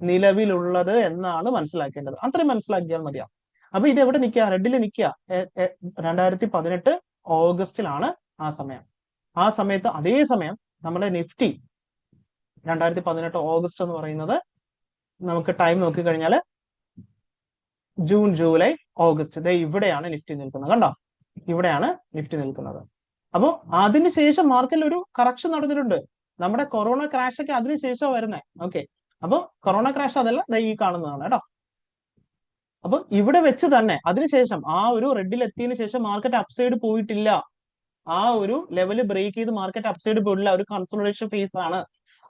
നിലവിലുള്ളത് എന്നാണ് മനസ്സിലാക്കേണ്ടത്. അത്രയും മനസ്സിലാക്കിയാൽ മതിയാവും. അപ്പൊ ഇത് എവിടെ നിൽക്കുക? റെഡിൽ നിൽക്കുക. 2018 ഓഗസ്റ്റിലാണ് ആ സമയം. ആ സമയത്ത് അതേ സമയം നമ്മുടെ നിഫ്റ്റി 2018 ഓഗസ്റ്റ് എന്ന് പറയുന്നത് നമുക്ക് ടൈം നോക്കിക്കഴിഞ്ഞാൽ ജൂൺ ജൂലൈ ഓഗസ്റ്റ് ഇവിടെയാണ് നിഫ്റ്റി നിൽക്കുന്നത് കണ്ടോ. ഇവിടെയാണ് നിഫ്റ്റി നിൽക്കുന്നത്. അപ്പൊ അതിനുശേഷം മാർക്കറ്റിൽ ഒരു കറക്ഷൻ നടന്നിട്ടുണ്ട്. നമ്മുടെ കൊറോണ ക്രാഷ് ഒക്കെ അതിനുശേഷം വരുന്നത്. ഓക്കെ, അപ്പൊ കൊറോണ ക്രാഷ് അതല്ല ഈ കാണുന്നതാണ് കേട്ടോ. അപ്പൊ ഇവിടെ വെച്ച് തന്നെ അതിനുശേഷം ആ ഒരു റെഡിൽ എത്തിയതിനു ശേഷം മാർക്കറ്റ് അപ്സൈഡ് പോയിട്ടില്ല. ആ ഒരു ലെവല് ബ്രേക്ക് ചെയ്ത് മാർക്കറ്റ് അപ്സൈഡ് പോയിട്ടില്ല. ഒരു കൺസോളിഡേഷൻ ഫേസ് ആണ്.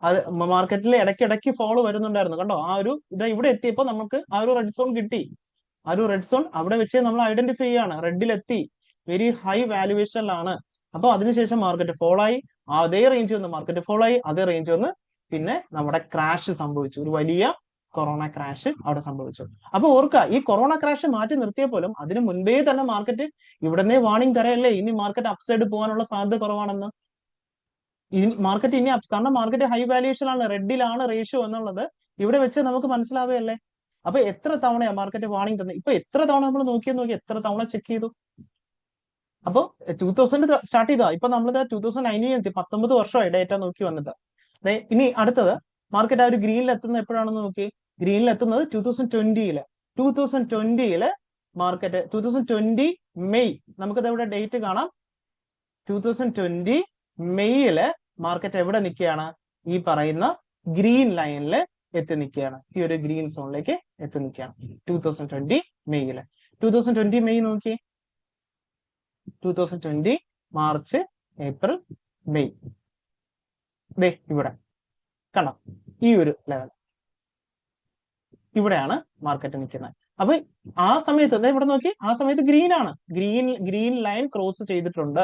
അത് മാർക്കറ്റിൽ ഇടയ്ക്കിടയ്ക്ക് ഫോളോ വരുന്നുണ്ടായിരുന്നു കണ്ടോ. ആ ഒരു ഇവിടെ എത്തിയപ്പോൾ നമുക്ക് ആ ഒരു റെഡ് സോൺ കിട്ടി. ആ ഒരു റെഡ് സോൺ അവിടെ വെച്ച് നമ്മൾ ഐഡന്റിഫൈ ചെയ്യാണ്. റെഡിലെത്തി, വെരി ഹൈ വാല്യുവേഷനിലാണ്. അപ്പൊ അതിനുശേഷം മാർക്കറ്റ് ഫോളോ ആയി. അതേ റേഞ്ച് വന്ന് മാർക്കറ്റ് ഫോളോ ആയി, അതേ റേഞ്ച് വന്ന് പിന്നെ നമ്മുടെ ക്രാഷ് സംഭവിച്ചു, ഒരു വലിയ കൊറോണ ക്രാഷ് അവിടെ സംഭവിച്ചു. അപ്പൊ ഓർക്കുക, ഈ കൊറോണ ക്രാഷ് മാറ്റി നിർത്തിയ പോലും അതിന് മുൻപേ തന്നെ മാർക്കറ്റ് ഇവിടുന്നേ വാർണിംഗ് തരയല്ലേ ഇനി മാർക്കറ്റ് അപ്സൈഡ് പോകാനുള്ള സാധ്യത കുറവാണെന്ന്. മാർക്കറ്റ് ഇനി കാരണം മാർക്കറ്റ് ഹൈ വാല്യൂഷനാണ്, റെഡിലാണ് റേഷ്യോ എന്നുള്ളത് ഇവിടെ വെച്ച് നമുക്ക് മനസ്സിലാവുകയല്ലേ. അപ്പൊ എത്ര തവണയാ മാർക്കറ്റ് വാർണിംഗ് തന്നെ, ഇപ്പൊ എത്ര തവണ നമ്മൾ നോക്കി എത്ര തവണ ചെക്ക് ചെയ്തു. അപ്പൊ 2000 സ്റ്റാർട്ട് ചെയ്താ ഇപ്പൊ നമ്മളിത് 2019 എത്തി, 19 വർഷമായി ഡേറ്റ നോക്കി വന്നിട്ട്. ഇനി അടുത്തത് മാർക്കറ്റ് ആ ഒരു ഗ്രീനിൽ എത്തുന്നത് എപ്പോഴാണെന്ന് നോക്കി. ഗ്രീനിൽ എത്തുന്നത് 2020 മാർക്കറ്റ് 2020 മെയ്, നമുക്കത് എവിടെ ഡേറ്റ് കാണാം. 2020 മെയ്യില് മാർക്കറ്റ് എവിടെ നിൽക്കുകയാണ്, ഈ പറയുന്ന ഗ്രീൻ ലൈനിൽ എത്തി നിൽക്കുകയാണ്, ഈ ഒരു ഗ്രീൻ സോണിലേക്ക് എത്തി നിൽക്കുകയാണ് 2020 മെയ്യില്. 2020 മെയ് നോക്കി, 2020 മാർച്ച് ഏപ്രിൽ മെയ്, ദേ ഇവിടെ കണ്ടോ, ഈ ഒരു ലെവൽ ഇവിടെയാണ് മാർക്കറ്റ് നിൽക്കുന്നത്. അപ്പൊ ആ സമയത്ത് ഇവിടെ നോക്കി, ആ സമയത്ത് ഗ്രീൻ ആണ്, ഗ്രീൻ ലൈൻ ക്രോസ് ചെയ്തിട്ടുണ്ട്,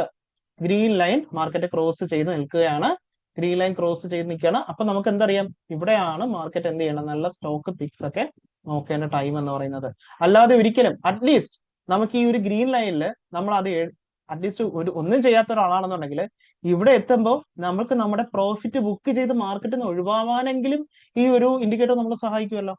ഗ്രീൻ ലൈൻ മാർക്കറ്റ് ക്രോസ് ചെയ്ത് നിൽക്കുകയാണ്, ഗ്രീൻ ലൈൻ ക്രോസ് ചെയ്ത് നിൽക്കുകയാണ്. അപ്പൊ നമുക്ക് എന്തറിയാം, ഇവിടെയാണ് മാർക്കറ്റ് എന്ത് ചെയ്യണം, നല്ല സ്റ്റോക്ക് പിക്സ് ഒക്കെ നോക്കേണ്ട ടൈം എന്ന് പറയുന്നത്. അല്ലാതെ ഒരിക്കലും അറ്റ്ലീസ്റ്റ് നമുക്ക് ഈ ഒരു ഗ്രീൻ ലൈനിൽ നമ്മൾ അത് അറ്റ്ലീസ്റ്റ് ഒന്നും ചെയ്യാത്ത ഒരാളാണെന്നുണ്ടെങ്കിൽ ഇവിടെ എത്തുമ്പോൾ നമുക്ക് നമ്മുടെ പ്രോഫിറ്റ് ബുക്ക് ചെയ്ത് മാർക്കറ്റിൽ നിന്ന് ഒഴിവാവാനെങ്കിലും ഈ ഒരു ഇൻഡിക്കേറ്റർ നമ്മളെ സഹായിക്കുമല്ലോ.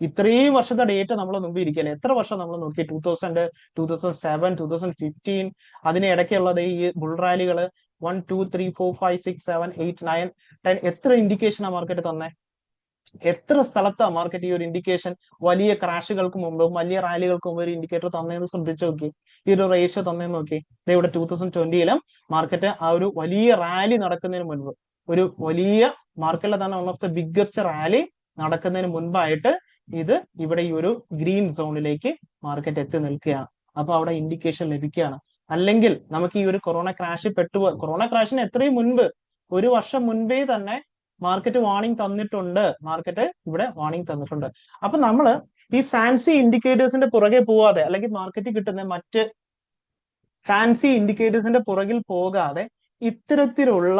ഇത്രയും വർഷത്തെ ഡേറ്റ നമ്മൾ മുമ്പ് ഇരിക്കല്ലേ, എത്ര വർഷം നമ്മൾ നോക്കി, 2000, 2007, 2015, അതിന് ഇടയ്ക്കുള്ളത് ഈ ബുൾ റാലികള് 1, 2, 3, 4, 5, 6, 7, 8, 9, 10, എത്ര ഇൻഡിക്കേഷനാ മാർക്കറ്റ് തന്നെ, എത്ര സ്ഥലത്താ മാർക്കറ്റ് ഈ ഒരു ഇൻഡിക്കേഷൻ വലിയ ക്രാഷുകൾക്ക് മുമ്പും വലിയ റാലികൾക്ക് മുമ്പ് ഒരു ഇൻഡിക്കേറ്റർ തന്നേന്ന് ശ്രദ്ധിച്ചു നോക്കി, ഈ ഒരു റേഷ്യോ തന്നേന്ന് നോക്കി. ഇവിടെ 2020 മാർക്കറ്റ് ആ ഒരു വലിയ റാലി നടക്കുന്നതിന് മുൻപ്, ഒരു വലിയ മാർക്കറ്റിലെ തന്നെ one of the biggest rally നടക്കുന്നതിന് മുൻപായിട്ട് ഇത് ഇവിടെ ഈ ഒരു ഗ്രീൻ സോണിലേക്ക് മാർക്കറ്റ് എത്തി നിൽക്കുകയാണ്. അപ്പൊ അവിടെ ഇൻഡിക്കേഷൻ ലഭിക്കുകയാണ്. അല്ലെങ്കിൽ നമുക്ക് ഈ ഒരു കൊറോണ ക്രാഷ് കൊറോണ ക്രാഷിന് എത്രയും മുൻപ്, ഒരു വർഷം മുൻപേ തന്നെ മാർക്കറ്റ് വാർണിംഗ് തന്നിട്ടുണ്ട്, മാർക്കറ്റ് ഇവിടെ വാർണിംഗ് തന്നിട്ടുണ്ട്. അപ്പൊ നമ്മള് ഈ ഫാൻസി ഇൻഡിക്കേറ്റേഴ്സിന്റെ പുറകെ പോവാതെ, അല്ലെങ്കിൽ മാർക്കറ്റ് കിട്ടുന്ന മറ്റ് ഫാൻസി ഇൻഡിക്കേറ്റേഴ്സിന്റെ പുറകിൽ പോകാതെ ഇത്തരത്തിലുള്ള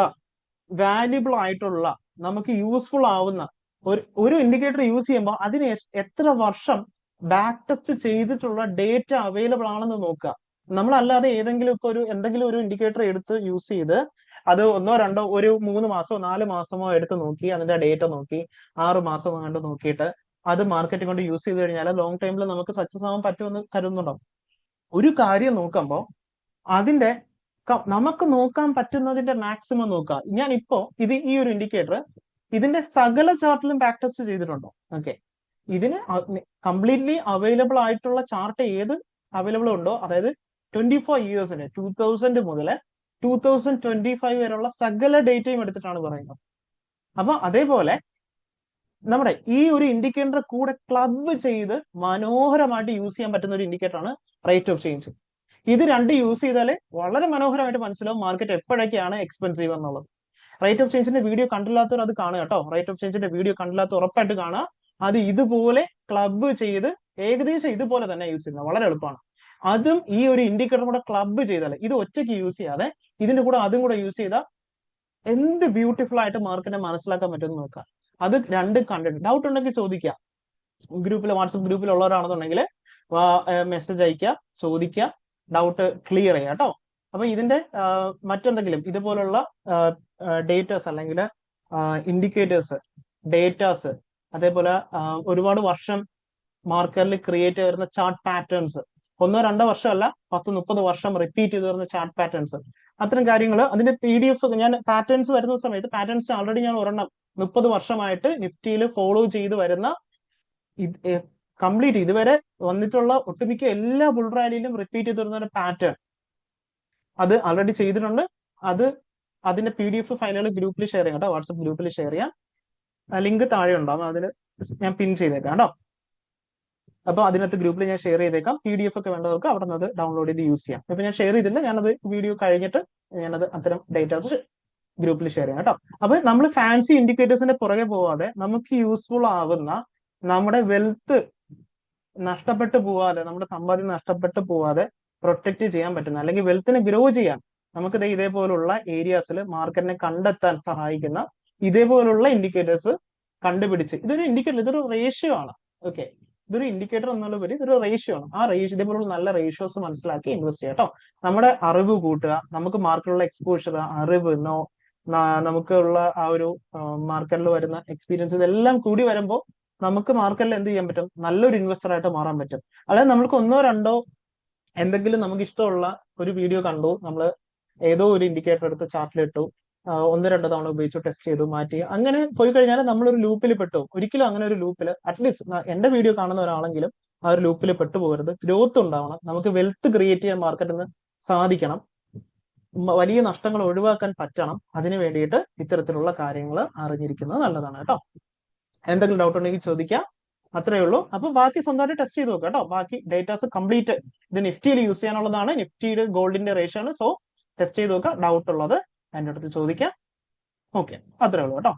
വാല്യുബിൾ ആയിട്ടുള്ള നമുക്ക് യൂസ്ഫുൾ ആവുന്ന ഒരു ഇൻഡിക്കേറ്റർ യൂസ് ചെയ്യുമ്പോൾ അതിന് എത്ര വർഷം ബാക്ക് ടെസ്റ്റ് ചെയ്തിട്ടുള്ള ഡേറ്റ അവൈലബിൾ ആണെന്ന് നോക്കുക. നമ്മളല്ലാതെ എന്തെങ്കിലും ഒരു ഇൻഡിക്കേറ്റർ എടുത്ത് യൂസ് ചെയ്ത് അത് 1, 2, ഒരു 3 മാസമോ 4 മാസമോ എടുത്ത് നോക്കി അതിന്റെ ഡേറ്റ നോക്കി 6 മാസം കണ്ട് നോക്കിയിട്ട് അത് മാർക്കറ്റ് കൊണ്ട് യൂസ് ചെയ്ത് കഴിഞ്ഞാൽ ലോങ് ടൈമിൽ നമുക്ക് സക്സസ് ആവാൻ പറ്റുമെന്ന് കരുതുന്നുണ്ടോ? ഒരു കാര്യം നോക്കുമ്പോൾ അതിന്റെ നമുക്ക് നോക്കാൻ പറ്റുന്നതിന്റെ മാക്സിമം നോക്കുക. ഞാൻ ഇപ്പോ ഈ ഒരു ഇൻഡിക്കേറ്റർ ഇതിന്റെ സകല ചാർട്ടിലും ബാക്ക് ടെസ്റ്റ് ചെയ്തിട്ടുണ്ടോ? ഓക്കെ, ഇതിന് കംപ്ലീറ്റ്ലി അവൈലബിൾ ആയിട്ടുള്ള ചാർട്ട് ഏത് അവൈലബിൾ ഉണ്ടോ, അതായത് 24 ഇയേഴ്സിന്റെ 2000 മുതൽ 2025 വരെയുള്ള സകല ഡേറ്റയും എടുത്തിട്ടാണ് പറയുന്നത്. അപ്പൊ അതേപോലെ നമ്മുടെ ഈ ഒരു ഇൻഡിക്കേറ്റർ കൂടെ ക്ലബ് ചെയ്ത് മനോഹരമായിട്ട് യൂസ് ചെയ്യാൻ പറ്റുന്ന ഒരു ഇൻഡിക്കേറ്റർ ആണ് റേറ്റ് ഓഫ് ചേഞ്ച്. ഇത് രണ്ട് യൂസ് ചെയ്താൽ വളരെ മനോഹരമായിട്ട് മനസ്സിലാവും മാർക്കറ്റ് എപ്പോഴൊക്കെയാണ് എക്സ്പെൻസീവ് എന്നുള്ളത്. റേറ്റ് ഓഫ് ചേഞ്ചിന്റെ വീഡിയോ കണ്ടില്ലാത്തവർ അത് കാണുക കേട്ടോ. റേറ്റ് ഓഫ് ചേഞ്ചിന്റെ വീഡിയോ കണ്ടില്ലാത്ത ഉറപ്പായിട്ട് കാണുക. അത് ഇതുപോലെ ക്ലബ് ചെയ്ത് ഏകദേശം ഇതുപോലെ തന്നെ യൂസ് ചെയ്യുന്നത് വളരെ എളുപ്പമാണ്. അതും ഈ ഒരു ഇൻഡിക്കേറ്റർ കൂടെ ക്ലബ് ചെയ്താൽ, ഇത് ഒറ്റയ്ക്ക് യൂസ് ചെയ്യാതെ ഇതിന്റെ കൂടെ അതും കൂടെ യൂസ് ചെയ്താൽ എന്ത് ബ്യൂട്ടിഫുൾ ആയിട്ട് മാർക്കറ്റിനെ മനസ്സിലാക്കാൻ പറ്റുമെന്ന് നോക്കാം. അത് രണ്ടും കണ്ടിട്ട് ഡൗട്ട് ഉണ്ടെങ്കിൽ ചോദിക്കാം. ഗ്രൂപ്പിൽ, വാട്സപ്പ് ഗ്രൂപ്പിൽ ഉള്ളവരാണെന്നുണ്ടെങ്കിൽ മെസ്സേജ് അയക്കുക, ചോദിക്കുക, ഡൗട്ട് ക്ലിയർ ചെയ്യാം കേട്ടോ. അപ്പൊ ഇതിന്റെ മറ്റെന്തെങ്കിലും ഇതുപോലുള്ള ഡേറ്റാസ് അല്ലെങ്കിൽ ഇൻഡിക്കേറ്റേഴ്സ്, ഡേറ്റാസ്, അതേപോലെ ഒരുപാട് വർഷം മാർക്കറ്റിൽ ക്രിയേറ്റ് ചെയ്ത് വരുന്ന ചാർട്ട് പാറ്റേൺസ്, 1, 2 വർഷമല്ല 10, 30 വർഷം റിപ്പീറ്റ് ചെയ്ത് വരുന്ന ചാർട്ട് പാറ്റേൺസ്, അത്തരം കാര്യങ്ങൾ അതിന്റെ PDF ഞാൻ പാറ്റേൺസ് വരുന്ന സമയത്ത് പാറ്റേൺസ് ആൾറെഡി ഞാൻ 30 വർഷമായിട്ട് നിഫ്റ്റിയിൽ ഫോളോ ചെയ്ത് വരുന്ന കംപ്ലീറ്റ് ഇതുവരെ വന്നിട്ടുള്ള ഒട്ടുമിക്ക എല്ലാ ബുൾ റാലിയിലും റിപ്പീറ്റ് ചെയ്ത് വരുന്ന ഒരു പാറ്റേൺ അത് ആൾറെഡി ചെയ്തിട്ടുണ്ട്. അതിന്റെ PDF ഫയലുകൾ ഗ്രൂപ്പിൽ ഷെയർ ചെയ്യാം കേട്ടോ, വാട്സപ്പ് ഗ്രൂപ്പിൽ ഷെയർ ചെയ്യാം. ലിങ്ക് താഴെ ഉണ്ടാവും, അതിൽ ഞാൻ പിൻ ചെയ്തേക്കാം കേട്ടോ. അപ്പൊ അതിനകത്ത് ഗ്രൂപ്പിൽ ഞാൻ ഷെയർ ചെയ്തേക്കാം. PDF ഒക്കെ വേണ്ടവർക്ക് അവിടെ നിന്ന് ഡൗൺലോഡ് ചെയ്ത് യൂസ് ചെയ്യാം. ഇപ്പൊ ഞാൻ ഷെയർ ചെയ്തില്ല, ഞാനത് വീഡിയോ കഴിഞ്ഞിട്ട് ഞാനത് അത്തരം ഡേറ്റാസ് ഗ്രൂപ്പിൽ ഷെയർ ചെയ്യാം കേട്ടോ. അപ്പൊ നമ്മൾ ഫാൻസി ഇൻഡിക്കേറ്റേഴ്സിന്റെ പുറകെ പോവാതെ നമുക്ക് യൂസ്ഫുൾ ആവുന്ന, നമ്മുടെ വെൽത്ത് നഷ്ടപ്പെട്ടു പോവാതെ, നമ്മുടെ സമ്പാദ്യം നഷ്ടപ്പെട്ടു പോവാതെ പ്രൊട്ടക്ട് ചെയ്യാൻ പറ്റുന്ന, അല്ലെങ്കിൽ വെൽത്തിനെ ഗ്രോ ചെയ്യാൻ നമുക്ക് ഇതേപോലുള്ള ഏരിയാസിൽ മാർക്കറ്റിനെ കണ്ടെത്താൻ സഹായിക്കുന്ന ഇതേപോലുള്ള ഇൻഡിക്കേറ്റേഴ്സ് കണ്ടുപിടിച്ച്, ഇതൊരു റേഷ്യോ ആണ്. ഓക്കെ, ഇതൊരു ഇൻഡിക്കേറ്റർ എന്നുള്ളപരി ഇതൊരു റേഷ്യോ ആണ്. ആ റേഷ്യോ, ഇതേപോലുള്ള നല്ല റേഷ്യോസ് മനസ്സിലാക്കി ഇൻവെസ്റ്റ് ചെയ്യുക കേട്ടോ. നമ്മുടെ അറിവ് കൂട്ടുക, നമുക്ക് മാർക്കറ്റിലുള്ള എക്സ്പോഷർ, അറിവ്, നമുക്കുള്ള ആ ഒരു മാർക്കറ്റിൽ വരുന്ന എക്സ്പീരിയൻസ്, ഇതെല്ലാം കൂടി വരുമ്പോൾ നമുക്ക് മാർക്കറ്റിൽ എന്ത് ചെയ്യാൻ പറ്റും, നല്ലൊരു ഇൻവെസ്റ്റർ ആയിട്ട് മാറാൻ പറ്റും. അതായത് നമ്മൾക്ക് ഒന്നോ രണ്ടോ എന്തെങ്കിലും നമുക്ക് ഇഷ്ടമുള്ള ഒരു വീഡിയോ കണ്ടു, നമ്മൾ ഏതോ ഒരു ഇൻഡിക്കേറ്റർ എടുത്ത് ചാർട്ടിലിട്ടു, ഒന്ന് രണ്ട് തവണ ഉപയോഗിച്ചു, ടെസ്റ്റ് ചെയ്തു, മാറ്റി, അങ്ങനെ പോയി കഴിഞ്ഞാൽ നമ്മളൊരു ലൂപ്പിൽ പെട്ടു. ഒരിക്കലും അങ്ങനെ ഒരു ലൂപ്പിൽ, അറ്റ്ലീസ്റ്റ് എന്റെ വീഡിയോ കാണുന്ന ഒരാളെങ്കിലും ആ ഒരു ലൂപ്പിൽ പെട്ടുപോകരുത്. ഗ്രോത്ത് ഉണ്ടാവണം, നമുക്ക് വെൽത്ത് ക്രിയേറ്റ് ചെയ്യാൻ മാർക്കറ്റിൽ നിന്ന് സാധിക്കണം, വലിയ നഷ്ടങ്ങൾ ഒഴിവാക്കാൻ പറ്റണം. അതിന് വേണ്ടിയിട്ട് ഇത്തരത്തിലുള്ള കാര്യങ്ങൾ അറിഞ്ഞിരിക്കുന്നത് നല്ലതാണ് കേട്ടോ. എന്തെങ്കിലും ഡൗട്ട് ഉണ്ടെങ്കിൽ ചോദിക്കാം. അത്രേ ഉള്ളൂ. അപ്പൊ ബാക്കി സ്വന്തമായിട്ട് ടെസ്റ്റ് ചെയ്ത് നോക്കാം കേട്ടോ. ബാക്കി ഡേറ്റാസ് കംപ്ലീറ്റ് ഇത് നിഫ്റ്റിയിൽ യൂസ് ചെയ്യാനുള്ളതാണ്. നിഫ്റ്റിയുടെ ഗോൾഡിന്റെ റേഷ്യോ ആണ്. സോ ടെസ്റ്റ് ചെയ്ത് നോക്കാം. ഡൗട്ട് ഉള്ളത് എൻ്റെ അടുത്ത് ചോദിക്കാം. ഓക്കെ, അത്രേ ഉള്ളൂ കേട്ടോ.